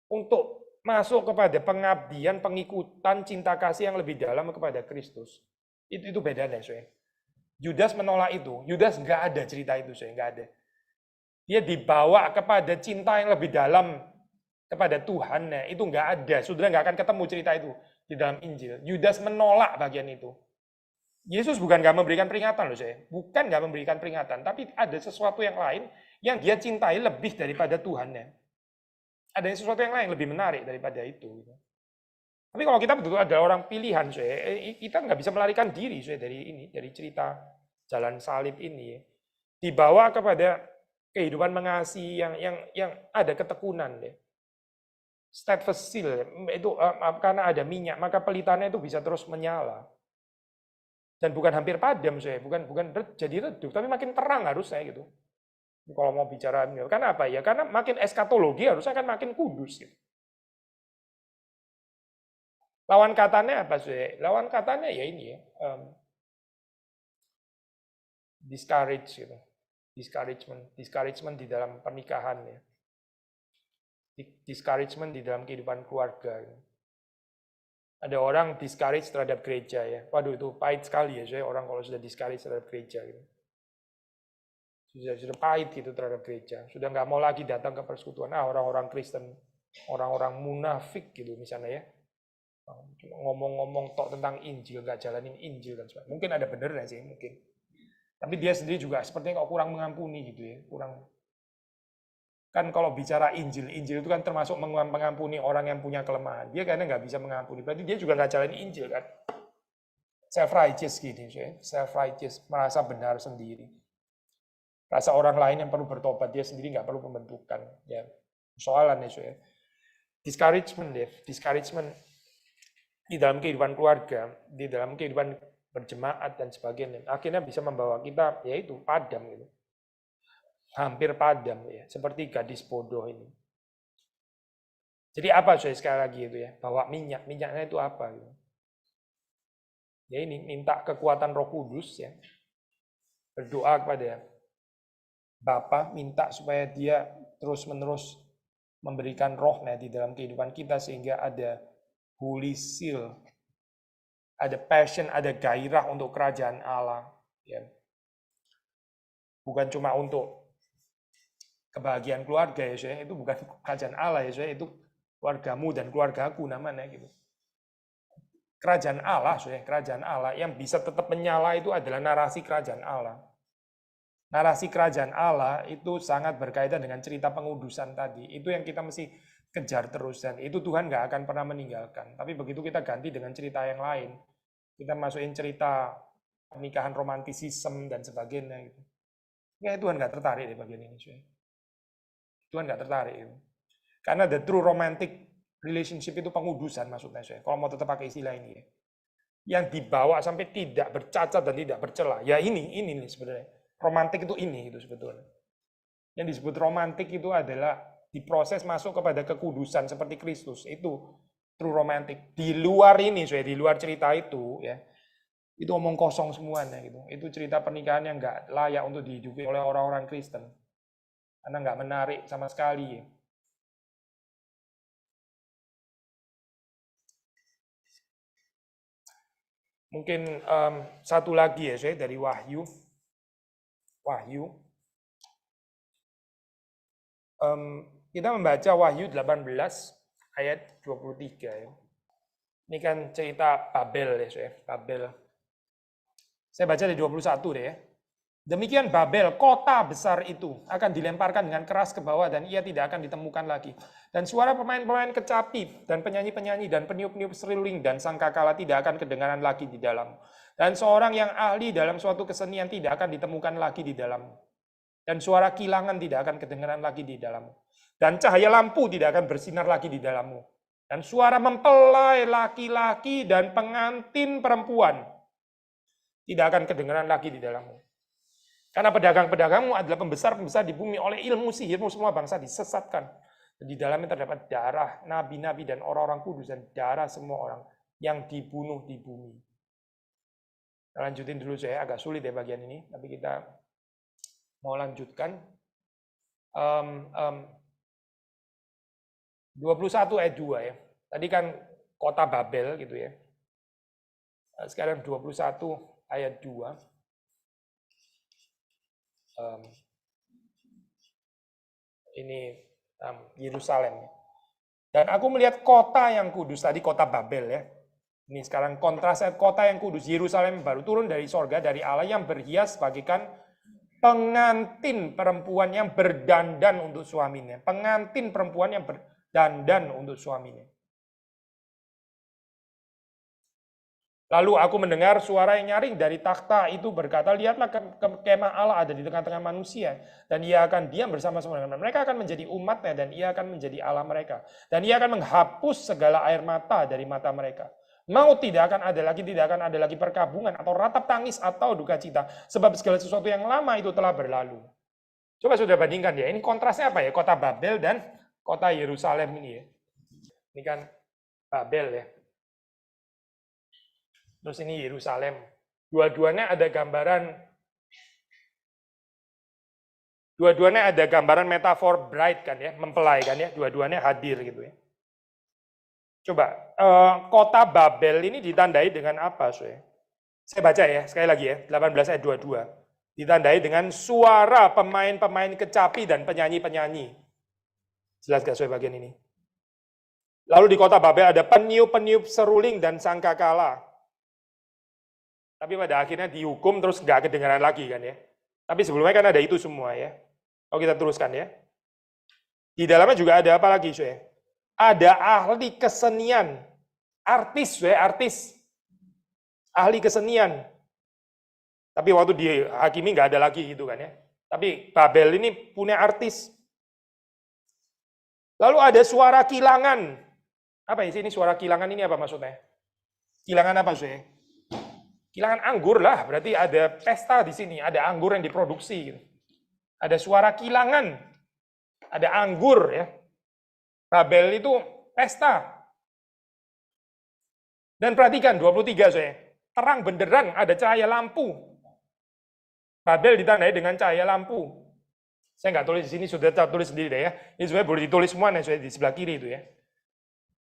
untuk masuk kepada pengabdian, pengikutan cinta kasih yang lebih dalam kepada Kristus. Itu bedanya, soalnya. Yudas menolak itu. Yudas nggak ada cerita itu, soalnya nggak ada. Dia dibawa kepada cinta yang lebih dalam kepada Tuhan, itu nggak ada. Saudara nggak akan ketemu cerita itu di dalam Injil. Yudas menolak bagian itu. Yesus bukan nggak memberikan peringatan loh, saya. Bukan nggak memberikan peringatan, tapi ada sesuatu yang lain yang dia cintai lebih daripada Tuhannya. Ada sesuatu yang lain yang lebih menarik daripada itu. Tapi kalau kita betul-betul ada orang pilihan, kita nggak bisa melarikan diri dari cerita jalan salib ini. Dibawa kepada kehidupan mengasihi yang ada ketekunan. Steadfast seal, itu karena ada minyak, maka pelitannya itu bisa terus menyala. Dan bukan hampir padam, bukan jadi redup, tapi makin terang harusnya gitu. Kalau mau bicara, karena apa ya? Karena makin eskatologi harusnya kan makin kudus. Gitu. Lawan katanya apa sih? Lawan katanya ya ini ya, discourage gitu, discouragement di dalam pernikahan ya, discouragement di dalam kehidupan keluarga. Gitu. Ada orang discourage terhadap gereja ya, waduh itu pahit sekali ya, orang kalau sudah discourage terhadap gereja gitu. Sudah pahit gitu terhadap gereja, sudah nggak mau lagi datang ke persekutuan. Orang-orang Kristen, orang-orang munafik gitu misalnya ya, ngomong-ngomong tok tentang Injil, nggak jalanin Injil dan sebagainya. Mungkin ada benernya sih, mungkin. Tapi dia sendiri juga sepertinya kok kurang mengampuni gitu ya, kurang. Kan kalau bicara Injil itu kan termasuk mengampuni orang yang punya kelemahan. Dia kayaknya nggak bisa mengampuni, berarti dia juga nggak jalanin Injil kan. Self-righteous gitu, self-righteous, merasa benar sendiri. Rasa orang lain yang perlu bertobat, dia sendiri nggak perlu pembentukan. Ya, soalan ya, discouragement di dalam kehidupan keluarga, di dalam kehidupan berjemaat dan sebagainya, akhirnya bisa membawa kita yaitu padam gitu, hampir padam ya, seperti gadis bodoh ini. Jadi apa sekali lagi itu ya, bawa minyaknya itu apa gitu. Ya ini minta kekuatan Roh Kudus ya, berdoa kepada Bapa, minta supaya dia terus-menerus memberikan rohnya di dalam kehidupan kita sehingga ada holy seal, ada passion, ada gairah untuk kerajaan Allah. Ya. Bukan cuma untuk kebahagiaan keluarga ya, itu bukan kerajaan Allah ya, itu keluargamu dan keluargaku namanya gitu. Kerajaan Allah yang bisa tetap menyala itu adalah narasi kerajaan Allah. Narasi kerajaan Allah itu sangat berkaitan dengan cerita pengudusan tadi. Itu yang kita mesti kejar terus dan itu Tuhan nggak akan pernah meninggalkan. Tapi begitu kita ganti dengan cerita yang lain, kita masukin cerita pernikahan romantisisme dan sebagainya gitu. Ya Tuhan nggak tertarik di bagian ini, Tuhan nggak tertarik. Gitu. Karena the true romantic relationship itu pengudusan maksudnya saya. Kalau mau tetap pakai istilah ini ya. Yang dibawa sampai tidak bercacat dan tidak bercela. Ya ini nih sebenarnya. Romantik itu ini itu sebetulnya. Yang disebut romantik itu adalah diproses masuk kepada kekudusan seperti Kristus. Itu true romantic. Di luar ini, saya di luar cerita itu ya. Itu omong kosong semuanya gitu. Itu cerita pernikahan yang nggak layak untuk dihidupi oleh orang-orang Kristen. Karena nggak menarik sama sekali ya. Mungkin satu lagi ya saya dari Wahyu. Kita membaca Wahyu 18 ayat 23 ya. Ini kan cerita Babel ya saya, Babel. Saya baca di 21 deh ya. Demikian Babel, kota besar itu, akan dilemparkan dengan keras ke bawah dan ia tidak akan ditemukan lagi. Dan suara pemain-pemain kecapi dan penyanyi-penyanyi dan peniup-peniup seruling dan sangkakala tidak akan kedengaran lagi di dalam. Dan seorang yang ahli dalam suatu kesenian tidak akan ditemukan lagi di dalam. Dan suara kilangan tidak akan kedengaran lagi di dalammu. Dan cahaya lampu tidak akan bersinar lagi di dalammu. Dan suara mempelai laki-laki dan pengantin perempuan tidak akan kedengaran lagi di dalammu. Karena pedagang-pedagangmu adalah pembesar-pembesar di bumi, oleh ilmu sihirmu semua bangsa disesatkan. Dan di dalamnya terdapat darah nabi-nabi dan orang-orang kudus dan darah semua orang yang dibunuh di bumi. Nah, lanjutin dulu saya, agak sulit ya bagian ini, tapi kita mau lanjutkan. 21 ayat 2 ya. Tadi kan kota Babel gitu ya. Sekarang 21 ayat 2. Ini Yerusalem. Dan aku melihat kota yang kudus, tadi kota Babel ya. Ini sekarang kontras kota yang kudus, Yerusalem baru turun dari sorga, dari Allah yang berhias bagaikan pengantin perempuan yang berdandan untuk suaminya. Pengantin perempuan yang berdandan untuk suaminya. Lalu aku mendengar suara yang nyaring dari takhta itu berkata, lihatlah kemah Allah ada di tengah-tengah manusia. Dan ia akan diam bersama-sama dengan mereka. Mereka akan menjadi umatnya dan ia akan menjadi Allah mereka. Dan ia akan menghapus segala air mata dari mata mereka. Maut tidak akan ada lagi perkabungan atau ratap tangis atau duka cita. Sebab segala sesuatu yang lama itu telah berlalu. Coba sudah bandingkan ya, ini kontrasnya apa ya? Kota Babel dan kota Yerusalem ini ya. Ini kan Babel ya. Terus ini Yerusalem. Dua-duanya ada gambaran metafor bride kan ya, mempelai kan ya, dua-duanya hadir gitu ya. Coba, kota Babel ini ditandai dengan apa, Soe? Saya baca ya, sekali lagi ya, 18 ayat 22. Ditandai dengan suara pemain-pemain kecapi dan penyanyi-penyanyi. Jelas gak Soe bagian ini? Lalu di kota Babel ada peniup-peniup seruling dan sangkakala. Tapi pada akhirnya dihukum terus nggak kedengaran lagi kan ya. Tapi sebelumnya kan ada itu semua ya. Kalau kita teruskan ya. Di dalamnya juga ada apa lagi, Soe? Ada ahli kesenian. Artis, Soe, artis. Ahli kesenian. Tapi waktu dihakimi nggak ada lagi gitu kan ya. Tapi Babel ini punya artis. Lalu ada suara kilangan. Apa ya ini suara kilangan ini apa maksudnya? Kilangan apa, Soe? Kilangan anggur lah, berarti ada pesta di sini, ada anggur yang diproduksi. Ada suara kilangan, ada anggur ya. Babel itu pesta. Dan perhatikan 23 saya, terang benderang ada cahaya lampu. Babel ditandai dengan cahaya lampu. Saya nggak tulis di sini, sudah tulis sendiri deh ya. Ini sebenarnya boleh ditulis semua nih, saya di sebelah kiri itu ya.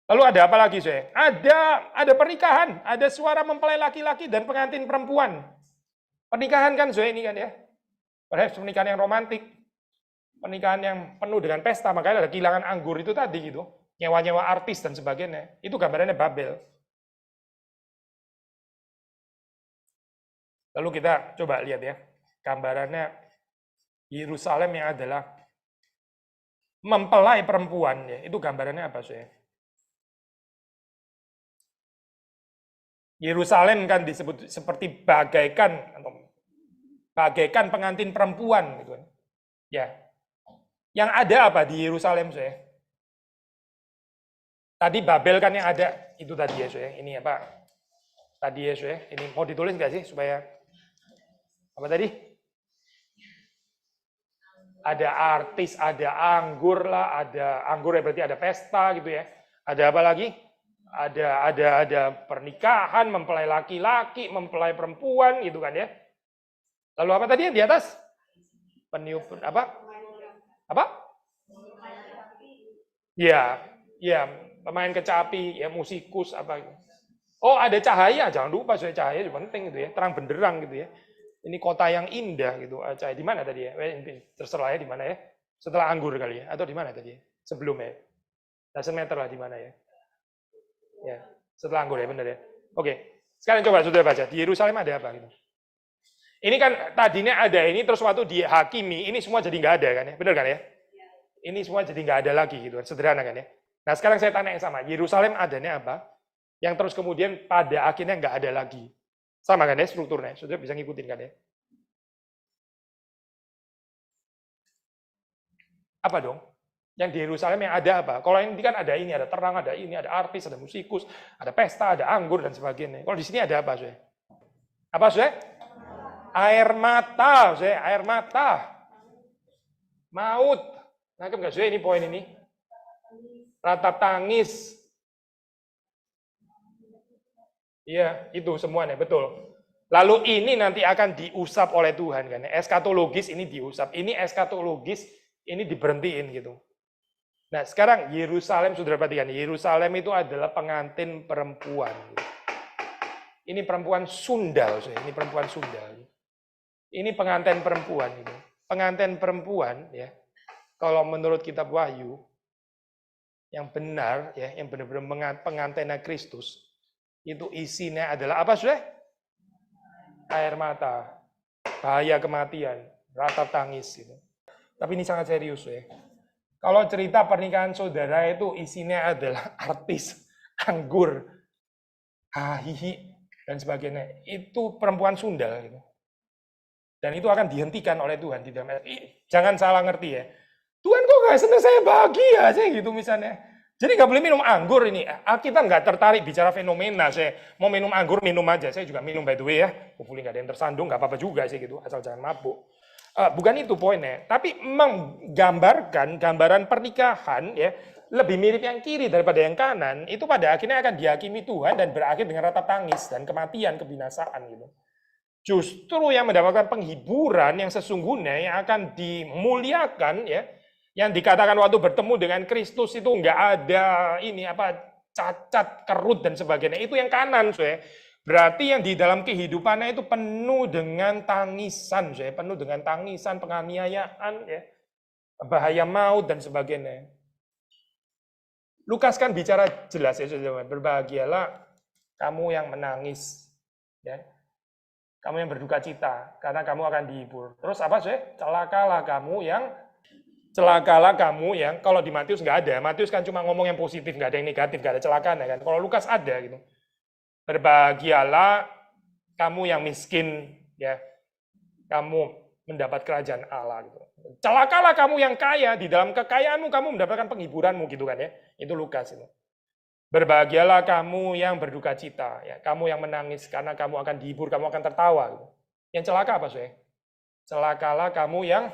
Lalu ada apa lagi, saya? Ada pernikahan, ada suara mempelai laki-laki dan pengantin perempuan. Pernikahan kan, saya ini kan ya. Padahal pernikahan yang romantik, pernikahan yang penuh dengan pesta, makanya ada kilangan anggur itu tadi gitu, nyewa-nyewa artis dan sebagainya. Itu gambarannya Babel. Lalu kita coba lihat ya, gambarannya Yerusalem yang adalah mempelai perempuan ya. Itu gambarannya apa, saya? Yerusalem kan disebut seperti bagaikan pengantin perempuan gitu. Ya. Yang ada apa di Yerusalem, saya? Tadi Babel kan yang ada, itu tadi ya, Saudara. Ini apa? Tadi ya, Saudara. Ini mau ditulis nggak sih supaya apa tadi? Ada artis, ada anggur lah, ada anggur ya berarti ada pesta gitu ya. Ada apa lagi? Ada pernikahan, mempelai laki-laki, mempelai perempuan gitu kan ya. Lalu apa tadi yang di atas? Peniup apa? Apa? Ya, ya, pemain kecapi, ya musikus apa gitu. Oh, ada cahaya, jangan lupa soal cahaya juga penting gitu ya, terang benderang gitu ya. Ini kota yang indah gitu. Cahaya di mana tadi ya? Terserah ya di mana ya. Setelah anggur kali ya, atau di mana tadi ya? Sebelumnya. Doesn't matter lah di mana ya. Ya, setelah anggur ya, benar ya. Oke. Sekarang coba sudah baca, di Yerusalem ada apa gitu. Ini kan tadinya ada ini, terus waktu dihakimi, ini semua jadi nggak ada kan ya, benar kan ya? Ini semua jadi nggak ada lagi gitu, sederhana kan ya. Nah sekarang saya tanya yang sama, Yerusalem adanya apa? Yang terus kemudian pada akhirnya nggak ada lagi. Sama kan ya strukturnya, sudah bisa ngikutin kan ya. Apa dong? Yang di Yerusalem yang ada apa? Kalau ini kan ada ini, ada terang, ada ini, ada artis, ada musikus, ada pesta, ada anggur dan sebagainya. Kalau di sini ada apa, Saudara? Apa, Saudara? Air mata, Saudara, air mata. Maut. Nangkep nggak, Saudara, ini poin ini? Ratap tangis. Iya, itu semuanya, betul. Lalu ini nanti akan diusap oleh Tuhan kan. Eskatologis ini diusap. Ini eskatologis ini diberhentiin gitu. Nah, sekarang Yerusalem sudah perhatikan, Yerusalem itu adalah pengantin perempuan. Ini perempuan sundal, ini perempuan sundal. Ini pengantin perempuan gitu. Pengantin perempuan ya. Kalau menurut kitab Wahyu yang benar ya, yang benar-benar pengantinnya Kristus, itu isinya adalah apa, Saudara? Air mata, bahaya kematian, ratap tangis gitu. Tapi ini sangat serius ya. Kalau cerita pernikahan saudara itu isinya adalah artis, anggur, hahihi dan sebagainya. Itu perempuan sundal gitu. Dan itu akan dihentikan oleh Tuhan di dalam. Jangan salah ngerti ya. Tuhan kok nggak senang saya bahagia sih gitu misalnya. Jadi nggak boleh minum anggur ini. Kita nggak tertarik bicara fenomena. Saya mau minum anggur, minum aja. Saya juga minum by the way ya. Hopefully nggak ada yang tersandung, nggak apa-apa juga sih gitu. Asal jangan mabuk. Bukan itu poinnya. Tapi menggambarkan gambaran pernikahan ya lebih mirip yang kiri daripada yang kanan. Itu pada akhirnya akan dihakimi Tuhan dan berakhir dengan ratap tangis dan kematian, kebinasaan gitu. Justru yang mendapatkan penghiburan yang sesungguhnya yang akan dimuliakan ya. Yang dikatakan waktu bertemu dengan Kristus itu nggak ada ini apa cacat, kerut dan sebagainya. Itu yang kanan, Saudara. Berarti yang di dalam kehidupannya itu penuh dengan tangisan, Saudara. Penuh dengan tangisan, penganiayaan, ya, bahaya maut dan sebagainya. Lukas kan bicara jelas ya, Saudara. Berbahagialah kamu yang menangis, ya. Kamu yang berduka cita, karena kamu akan dihibur. Terus apa, Saudara? Celakalah kamu yang, kalau di Matius nggak ada, Matius kan cuma ngomong yang positif, nggak ada yang negatif, nggak ada celakaan ya kan. Kalau Lukas ada gitu. Berbahagialah kamu yang miskin, ya, kamu mendapat kerajaan Allah gitu. Celakalah kamu yang kaya, di dalam kekayaanmu kamu mendapatkan penghiburanmu gitu kan ya. Itu Lukas itu. Berbahagialah kamu yang berduka cita, ya, kamu yang menangis karena kamu akan dihibur, kamu akan tertawa gitu. Yang celaka apa, Saudara? Celakalah kamu yang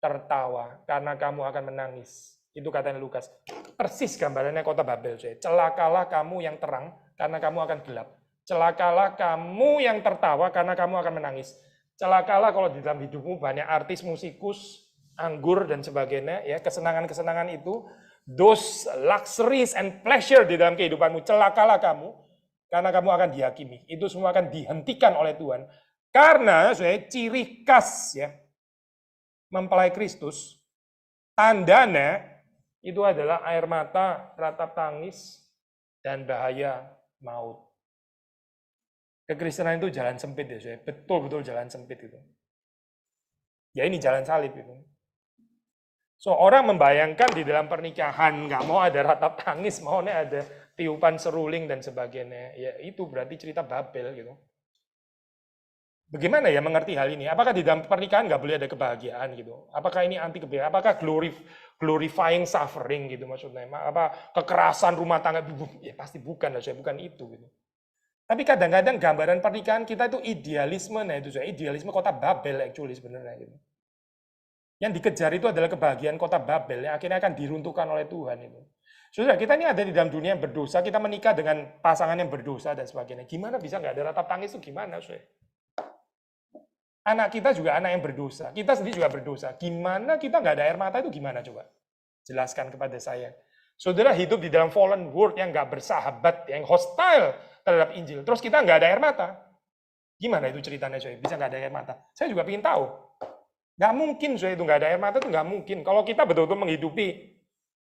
tertawa karena kamu akan menangis. Itu katanya Lukas. Persis gambarannya kota Babel. Celakalah kamu yang terang karena kamu akan gelap. Celakalah kamu yang tertawa karena kamu akan menangis. Celakalah kalau di dalam hidupmu banyak artis, musikus, anggur dan sebagainya. Ya, kesenangan-kesenangan itu, those luxuries and pleasure di dalam kehidupanmu. Celakalah kamu karena kamu akan dihakimi. Itu semua akan dihentikan oleh Tuhan. Karena ciri khas ya mempelai Kristus, tandanya itu adalah air mata, ratap tangis, dan bahaya maut. Kekristenan itu jalan sempit ya, saya betul-betul jalan sempit itu. Ya ini jalan salib itu. So orang membayangkan di dalam pernikahan nggak mau ada ratap tangis, maunya ada tiupan seruling dan sebagainya. Ya itu berarti cerita Babel gitu. Bagaimana ya mengerti hal ini? Apakah di dalam pernikahan nggak boleh ada kebahagiaan gitu? Apakah ini anti kebahagiaan? Apakah glorifying suffering gitu maksudnya? Apa kekerasan rumah tangga? Ya pasti bukan, saya bukan itu gitu. Tapi kadang-kadang gambaran pernikahan kita itu idealisme, nah itu saya idealisme kota Babel actually sebenarnya gitu. Yang dikejar itu adalah kebahagiaan kota Babel yang akhirnya akan diruntuhkan oleh Tuhan itu. Saudara, kita ini ada di dalam dunia yang berdosa, kita menikah dengan pasangan yang berdosa dan sebagainya. Gimana bisa nggak ada ratap tangis itu gimana, saudara? Anak kita juga anak yang berdosa, kita sendiri juga berdosa. Gimana kita nggak ada air mata itu gimana coba? Jelaskan kepada saya. Saudara hidup di dalam fallen world yang nggak bersahabat, yang hostile terhadap Injil. Terus kita nggak ada air mata. Gimana itu ceritanya, saudara? Bisa nggak ada air mata? Saya juga ingin tahu. Nggak mungkin, saya itu nggak ada air mata itu nggak mungkin. Kalau kita betul-betul menghidupi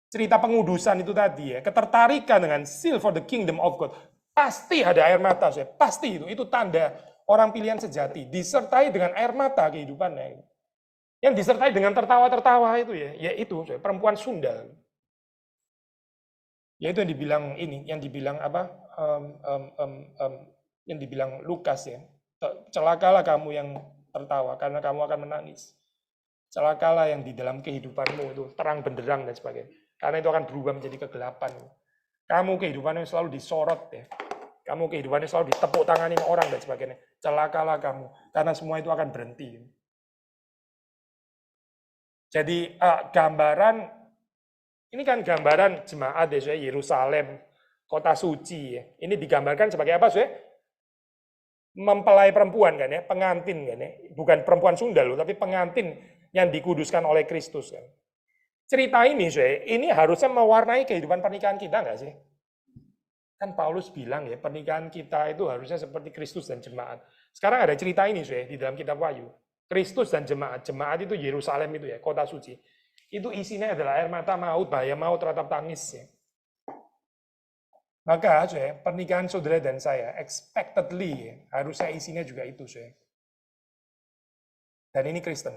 cerita pengudusan itu tadi ya, ketertarikan dengan seal for the kingdom of God, pasti ada air mata, saya pasti itu tanda orang pilihan sejati, disertai dengan air mata kehidupannya. Yang disertai dengan tertawa-tertawa itu ya itu saya, perempuan sundal. Ya itu yang dibilang ini, yang dibilang apa? Yang dibilang Lukas ya, celakalah kamu yang tertawa karena kamu akan menangis. Celakalah yang di dalam kehidupanmu itu terang benderang dan sebagainya. Karena itu akan berubah menjadi kegelapan. Kamu kehidupannya selalu disorot ya. Kamu kehidupannya selalu ditepuk tanganin orang dan sebagainya. Celakalah kamu karena semua itu akan berhenti. Jadi gambaran ini kan gambaran jemaat ya, Yerusalem, kota suci ya. Ini digambarkan sebagai apa, sih? Mempelai perempuan kan ya, pengantin kan ya, bukan perempuan sundal loh, tapi pengantin yang dikuduskan oleh Kristus kan. Cerita ini ini harusnya mewarnai kehidupan pernikahan kita nggak sih? Kan Paulus bilang ya, pernikahan kita itu harusnya seperti Kristus dan jemaat. Sekarang ada cerita ini di dalam kitab Wahyu. Kristus dan jemaat, jemaat itu Yerusalem itu ya, kota suci. Itu isinya adalah air mata, maut, bahaya maut, ratap tangis ya. Maka pernikahan saudara dan saya expectedly harusnya isinya juga itu. Dan ini Kristen.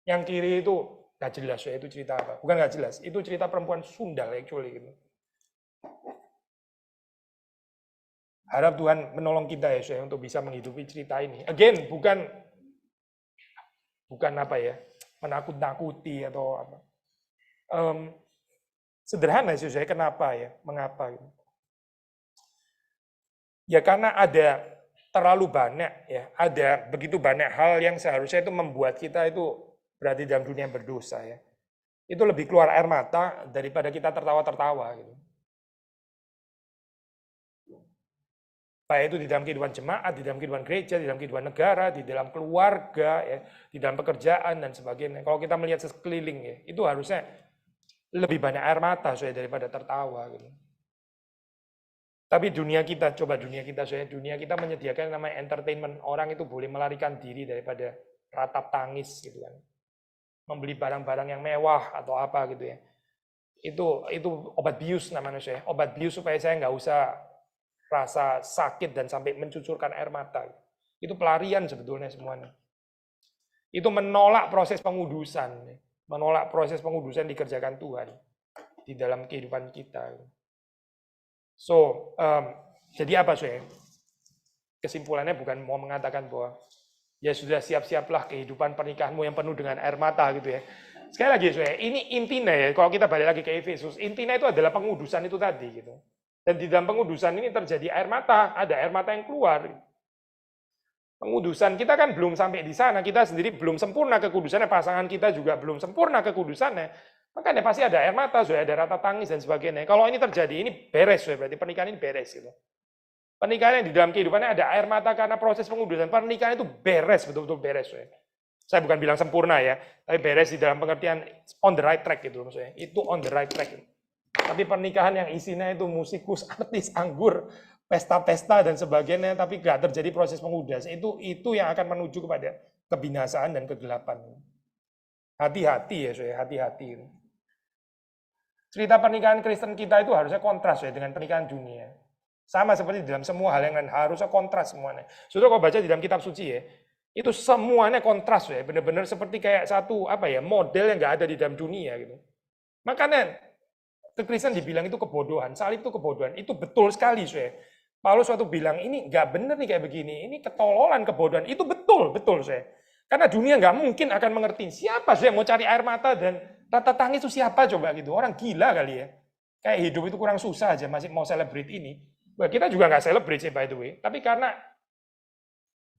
Yang kiri itu nggak jelas itu cerita apa. Bukan nggak jelas, itu cerita perempuan sundal actually gitu. Harap Tuhan menolong kita ya untuk bisa menghidupi cerita ini. Again, bukan apa ya, menakut-nakuti atau apa. Sederhana sih kenapa ya, mengapa gitu. Ya karena ada terlalu banyak ya, ada begitu banyak hal yang seharusnya itu membuat kita itu berada dalam dunia yang berdosa ya. Itu lebih keluar air mata daripada kita tertawa-tertawa gitu. Baik itu di dalam kehidupan jemaat, di dalam kehidupan gereja, di dalam kehidupan negara, di dalam keluarga ya, di dalam pekerjaan dan sebagainya. Kalau kita melihat sekeliling ya, itu harusnya lebih banyak air mata daripada tertawa gitu. Tapi dunia kita, coba dunia kita dunia kita menyediakan namanya entertainment. Orang itu boleh melarikan diri daripada ratap tangis gitu kan. Membeli barang-barang yang mewah atau apa gitu ya. Itu obat bius namanya obat bius supaya saya nggak usah rasa sakit dan sampai mencucurkan air mata. Itu pelarian sebetulnya semuanya. Itu menolak proses pengudusan. Menolak proses pengudusan dikerjakan Tuhan di dalam kehidupan kita. So, jadi apa kesimpulannya bukan mau mengatakan bahwa ya sudah siap-siaplah kehidupan pernikahanmu yang penuh dengan air mata gitu ya. Sekali lagi ini intinya ya, kalau kita balik lagi ke Efesus, intinya itu adalah pengudusan itu tadi gitu. Dan di dalam pengudusan ini terjadi air mata, ada air mata yang keluar. Pengudusan kita kan belum sampai di sana, kita sendiri belum sempurna kekudusannya, pasangan kita juga belum sempurna kekudusannya. Makanya pasti ada air mata, ada rata tangis dan sebagainya. Kalau ini terjadi, ini beres, berarti pernikahan ini beres gitu. Pernikahan yang di dalam kehidupannya ada air mata karena proses pengudusan, pernikahan itu beres, betul-betul beres. Saya bukan bilang sempurna ya, tapi beres di dalam pengertian on the right track gitu maksudnya. Itu on the right track. Tapi pernikahan yang isinya itu musikus, artis, anggur, pesta-pesta dan sebagainya, tapi nggak terjadi proses pengudusan, itu yang akan menuju kepada kebinasaan dan kegelapan. Hati-hati ya, hati-hati. Cerita pernikahan Kristen kita itu harusnya kontras dengan pernikahan dunia. Sama seperti dalam semua hal yang lain, harusnya kontras semuanya. Saudara kalau baca di dalam kitab suci ya, itu semuanya kontras benar-benar seperti kayak satu model yang nggak ada di dalam dunia gitu. Makanya Kristen dibilang itu kebodohan, salib itu kebodohan, itu betul sekali Paulus waktu bilang ini nggak bener nih kayak begini, ini ketololan, kebodohan. Itu betul saya. Karena dunia nggak mungkin akan mengerti. Siapa sih yang mau cari air mata dan tata tangis itu siapa coba gitu? Orang gila kali ya. Kayak hidup itu kurang susah aja masih mau celebrate ini. Wah, kita juga nggak celebrate sih by the way. Tapi karena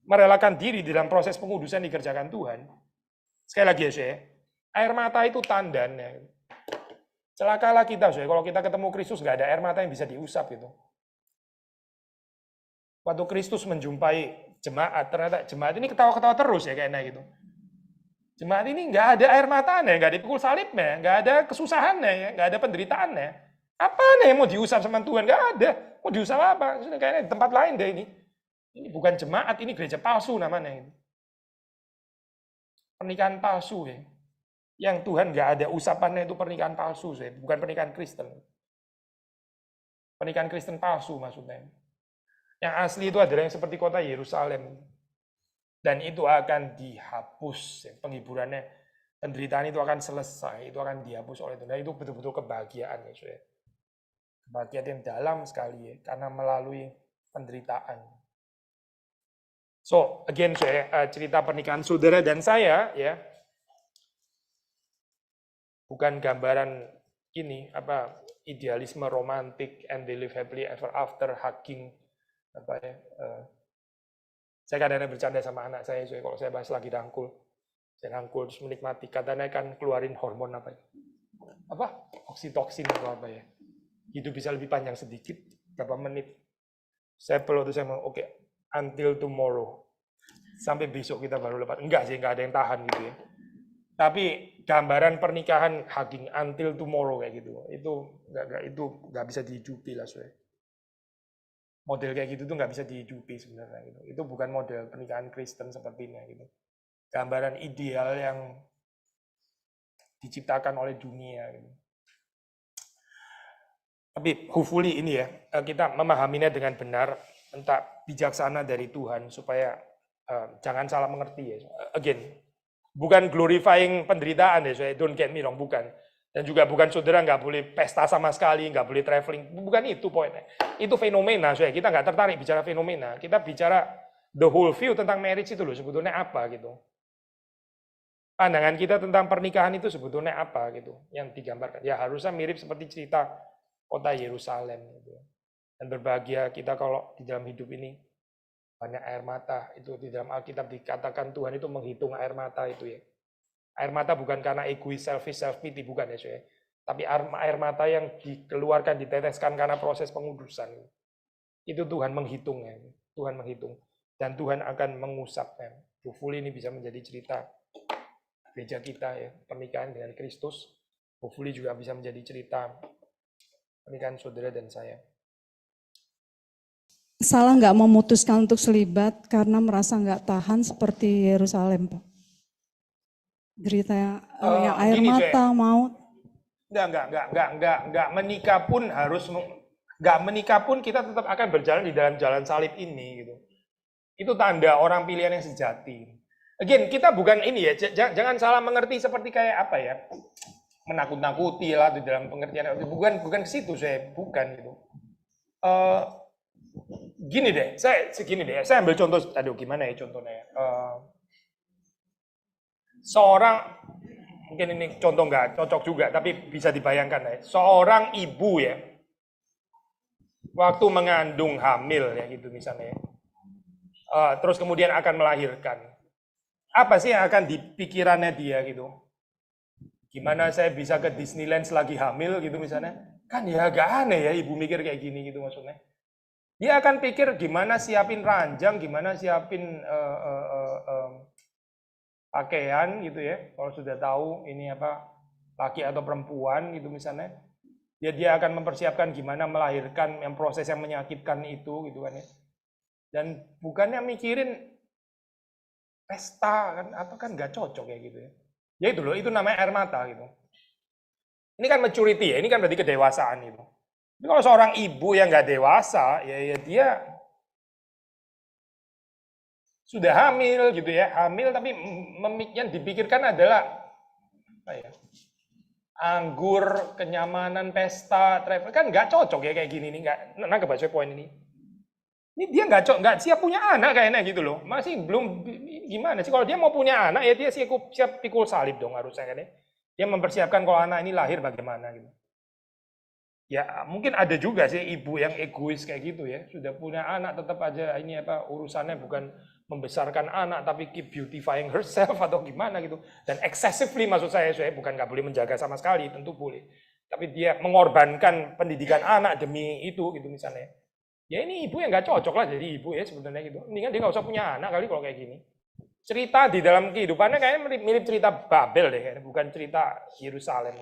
merelakan diri dalam proses pengudusan dikerjakan Tuhan. Sekali lagi ya saya, air mata itu tandanya. Celakalah kita saya, kalau kita ketemu Kristus nggak ada air mata yang bisa diusap gitu. Waktu Kristus menjumpai jemaat, ternyata jemaat ini ketawa-ketawa terus ya kayaknya gitu. Jemaat ini nggak ada air matanya, nggak ada pikul salibnya, nggak ada kesusahannya, ya, nggak ada penderitaannya. Apa nih yang mau diusap sama Tuhan? Nggak ada. Mau diusap apa? Kayaknya di tempat lain deh ini. Ini bukan jemaat, ini gereja palsu namanya. Pernikahan palsu ya. Yang Tuhan nggak ada usapannya itu pernikahan palsu, ya. Bukan pernikahan Kristen. Pernikahan Kristen palsu maksudnya. Yang asli itu adalah yang seperti kota Yerusalem. Dan itu akan dihapus. Penghiburannya, penderitaan itu akan selesai. Itu akan dihapus oleh Tuhan. Itu betul-betul kebahagiaan. Ya, kebahagiaan yang dalam sekali. Ya, karena melalui penderitaan. So, again, cerita pernikahan saudara dan saya, ya, bukan gambaran ini, idealisme romantik, and they live happily ever after, hugging, saya kadang-kadang bercanda sama anak saya, kalau saya bahas lagi rangkul, saya rangkul terus menikmati, katanya kan keluarin hormon oksitoksin atau apa ya, hidup bisa lebih panjang sedikit, berapa menit, saya peluk tuh saya mau, oke, until tomorrow, sampai besok kita baru lepas, enggak sih, enggak ada yang tahan gitu ya, tapi gambaran pernikahan hugging until tomorrow kayak gitu, itu nggak bisa dihidupi lah saya. Model kayak gitu tuh nggak bisa dihidupi sebenarnya gitu. Itu bukan model pernikahan Kristen sepertinya gitu. Gambaran ideal yang diciptakan oleh dunia gitu. Tapi hopefully ini ya, kita memahaminya dengan benar, entah bijaksana dari Tuhan supaya jangan salah mengerti ya. Again, bukan glorifying penderitaan ya, saya don't get me wrong, bukan. Dan juga bukan saudara nggak boleh pesta sama sekali, nggak boleh traveling, bukan itu poinnya. Itu fenomena, saya kita nggak tertarik bicara fenomena, kita bicara the whole view tentang marriage itu loh sebetulnya apa gitu. Pandangan kita tentang pernikahan itu sebetulnya apa gitu, yang digambarkan. Ya harusnya mirip seperti cerita kota Yerusalem gitu. Dan berbahagia kita kalau di dalam hidup ini banyak air mata, itu di dalam Alkitab dikatakan Tuhan itu menghitung air mata itu ya. Air mata bukan karena egois, selfish, self-pity, bukan ya saya. Tapi air mata yang dikeluarkan, diteteskan karena proses pengudusan. Itu Tuhan menghitungnya. Tuhan menghitung. Dan Tuhan akan mengusapnya. Hopefully ini bisa menjadi cerita gereja kita ya. Pernikahan dengan Kristus. Hopefully juga bisa menjadi cerita pernikahan saudara dan saya. Salah nggak memutuskan untuk selibat karena merasa nggak tahan seperti Yerusalem, Pak? Derita yang air mata, maut. Enggak menikah pun harus, enggak menikah pun kita tetap akan berjalan di dalam jalan salib ini gitu. Itu tanda orang pilihan yang sejati. Again, kita bukan ini ya, jangan salah mengerti seperti kayak apa ya, menakut-nakuti lah di dalam pengertian, bukan ke situ saya, bukan gitu. Gini deh, saya ambil contoh, aduh gimana ya contohnya ya. Seorang, mungkin ini contoh nggak cocok juga, tapi bisa dibayangkan ya. Seorang ibu ya, waktu mengandung hamil ya gitu misalnya, terus kemudian akan melahirkan. Apa sih yang akan dipikirannya dia gitu? Gimana saya bisa ke Disneyland selagi hamil gitu misalnya? Kan ya agak aneh ya ibu mikir kayak gini gitu maksudnya. Dia akan pikir gimana siapin ranjang, gimana siapin pakaian gitu ya, kalau sudah tahu ini apa laki atau perempuan gitu misalnya, dia akan mempersiapkan gimana melahirkan yang proses yang menyakitkan itu gitu kan ya, dan bukannya mikirin pesta kan, apa kan nggak cocok ya gitu ya, ya itu loh, itu namanya air mata gitu. Ini kan maturity ya, ini kan berarti kedewasaan gitu. Tapi kalau seorang ibu yang nggak dewasa, ya dia sudah hamil gitu ya, hamil tapi yang dipikirkan adalah apa ya, anggur, kenyamanan, pesta, travel, kan nggak cocok ya kayak gini nih, nggak nangkep aja poin ini. Ini dia nggak siap punya anak kayaknya gitu loh. Masih belum gimana sih? Kalau dia mau punya anak ya dia siap pikul salib dong harusnya kan ya. Dia mempersiapkan kalau anak ini lahir bagaimana gitu. Ya mungkin ada juga sih ibu yang egois kayak gitu ya. Sudah punya anak tetap aja ini apa urusannya bukan membesarkan anak tapi keep beautifying herself atau gimana gitu. Dan excessively maksud saya bukan nggak boleh menjaga sama sekali, tentu boleh. Tapi dia mengorbankan pendidikan anak demi itu gitu misalnya. Ya ini ibu yang nggak cocok lah jadi ibu ya sebenarnya gitu. Mendingan dia nggak usah punya anak kali kalau kayak gini. Cerita di dalam kehidupannya kayaknya mirip cerita Babel deh, kayaknya. Bukan cerita Yerusalem.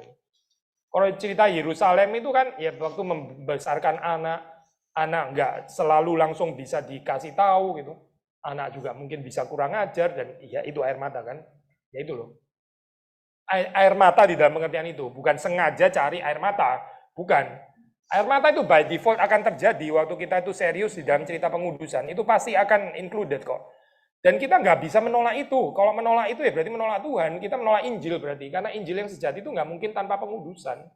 Kalau cerita Yerusalem itu kan ya waktu membesarkan anak nggak selalu langsung bisa dikasih tahu gitu. Anak juga mungkin bisa kurang ajar dan ya itu air mata kan. Ya itu loh. Air mata di dalam pengertian itu bukan sengaja cari air mata, bukan. Air mata itu by default akan terjadi waktu kita itu serius di dalam cerita pengudusan. Itu pasti akan included kok. Dan kita nggak bisa menolak itu. Kalau menolak itu ya berarti menolak Tuhan. Kita menolak Injil berarti. Karena Injil yang sejati itu nggak mungkin tanpa pengudusan.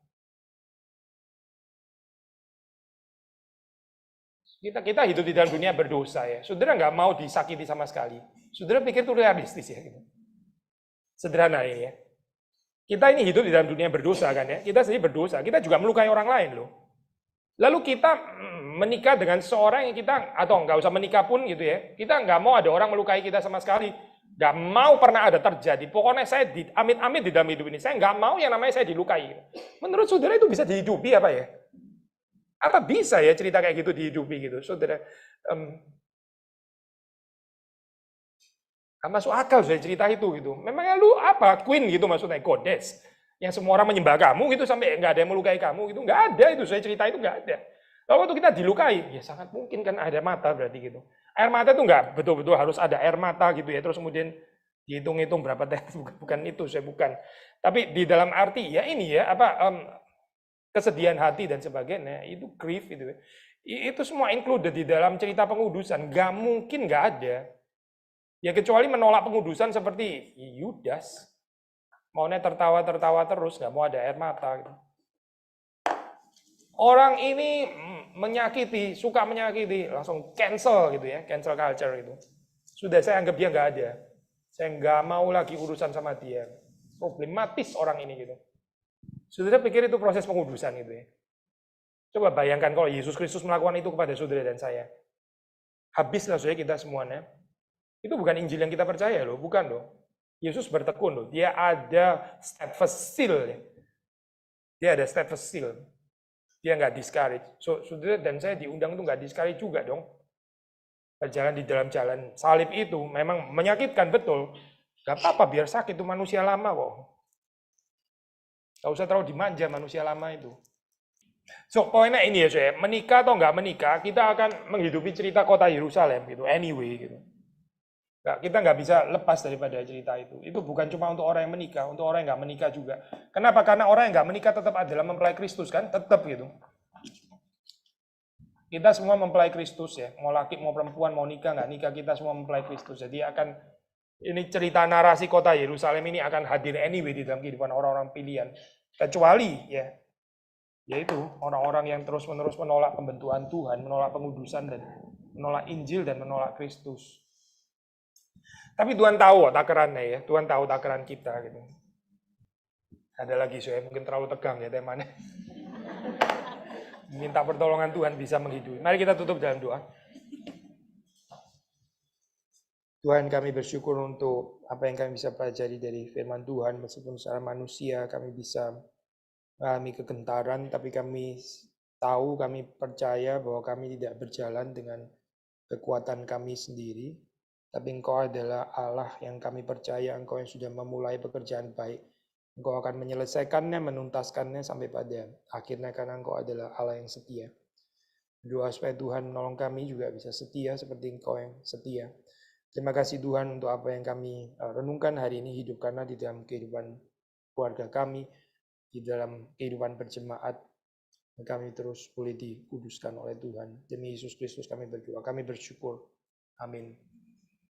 Kita hidup di dalam dunia berdosa ya. Saudara nggak mau disakiti sama sekali. Saudara pikir itu realistis ya. Gitu. Sederhana ini ya. Kita ini hidup di dalam dunia berdosa kan ya. Kita sendiri berdosa. Kita juga melukai orang lain loh. Lalu kita menikah dengan seorang yang kita, atau nggak usah menikah pun gitu ya, kita nggak mau ada orang melukai kita sama sekali. Nggak mau pernah ada terjadi. Pokoknya saya amit-amit di dalam hidup ini, saya nggak mau yang namanya saya dilukai. Menurut saudara itu bisa dihidupi apa ya? Apa bisa ya cerita kayak gitu dihidupi gitu? Saudara, nggak masuk akal saya cerita itu gitu. Memangnya lu apa? Queen gitu maksudnya, goddess. Yang semua orang menyembah kamu gitu sampai nggak ada yang melukai kamu gitu. Nggak ada itu, saya cerita itu nggak ada. Lalu waktu kita dilukai, ya sangat mungkin kan ada mata berarti gitu. Air mata itu nggak betul-betul harus ada air mata gitu ya. Terus kemudian dihitung-hitung berapa tetes, bukan itu, saya bukan. Tapi di dalam arti ya ini ya, kesedihan hati dan sebagainya, itu grief itu. Itu semua included di dalam cerita pengudusan. Nggak mungkin nggak ada. Ya kecuali menolak pengudusan seperti Yudas. Maunya tertawa-tertawa terus, nggak mau ada air mata. Gitu. Orang ini menyakiti, suka menyakiti, langsung cancel gitu ya, cancel culture itu. Sudah saya anggap dia nggak ada. Saya nggak mau lagi urusan sama dia. Problematis orang ini gitu. Saudara pikir itu proses pengudusan gitu ya. Coba bayangkan kalau Yesus Kristus melakukan itu kepada saudara dan saya. Habislah saudara kita semuanya. Itu bukan Injil yang kita percaya loh, bukan loh. Yesus bertekun loh, dia ada steadfast seal. Dia ada steadfast seal. Dia nggak discourage. Saudara dan saya diundang itu nggak discourage juga dong. Berjalan di dalam jalan salib itu memang menyakitkan betul. Gak apa-apa biar sakit, itu manusia lama kok. Gak usah terlalu dimanja manusia lama itu. So poinnya ini ya saya, menikah atau nggak menikah, kita akan menghidupi cerita kota Yerusalem gitu, anyway gitu. Kita nggak bisa lepas daripada cerita itu. Itu bukan cuma untuk orang yang menikah, untuk orang yang nggak menikah juga. Kenapa? Karena orang yang nggak menikah tetap adalah mempelai Kristus kan, tetap gitu. Kita semua mempelai Kristus ya, mau laki mau perempuan mau nikah nggak nikah kita semua mempelai Kristus. Jadi ini cerita narasi kota Yerusalem ini akan hadir anyway di dalam kehidupan orang-orang pilihan. Kecuali ya, yaitu orang-orang yang terus-menerus menolak pembentukan Tuhan, menolak pengudusan dan menolak Injil dan menolak Kristus. Tapi Tuhan tahu takarannya ya, Tuhan tahu takaran kita gitu. Ada lagi saya mungkin terlalu tegang ya temanya. Minta pertolongan Tuhan bisa menghidupi. Mari kita tutup dalam doa. Tuhan kami bersyukur untuk apa yang kami bisa pelajari dari firman Tuhan. Meskipun secara manusia kami bisa mengalami kegentaran, tapi kami tahu, kami percaya bahwa kami tidak berjalan dengan kekuatan kami sendiri. Tapi Engkau adalah Allah yang kami percaya, Engkau yang sudah memulai pekerjaan baik. Engkau akan menyelesaikannya, menuntaskannya sampai pada akhirnya karena Engkau adalah Allah yang setia. Berdoa supaya Tuhan menolong kami juga bisa setia seperti Engkau yang setia. Terima kasih Tuhan untuk apa yang kami renungkan hari ini, hidupkanlah di dalam kehidupan keluarga kami, di dalam kehidupan berjemaat. Kami terus boleh dikuduskan oleh Tuhan. Demi Yesus Kristus kami berdoa, kami bersyukur. Amin.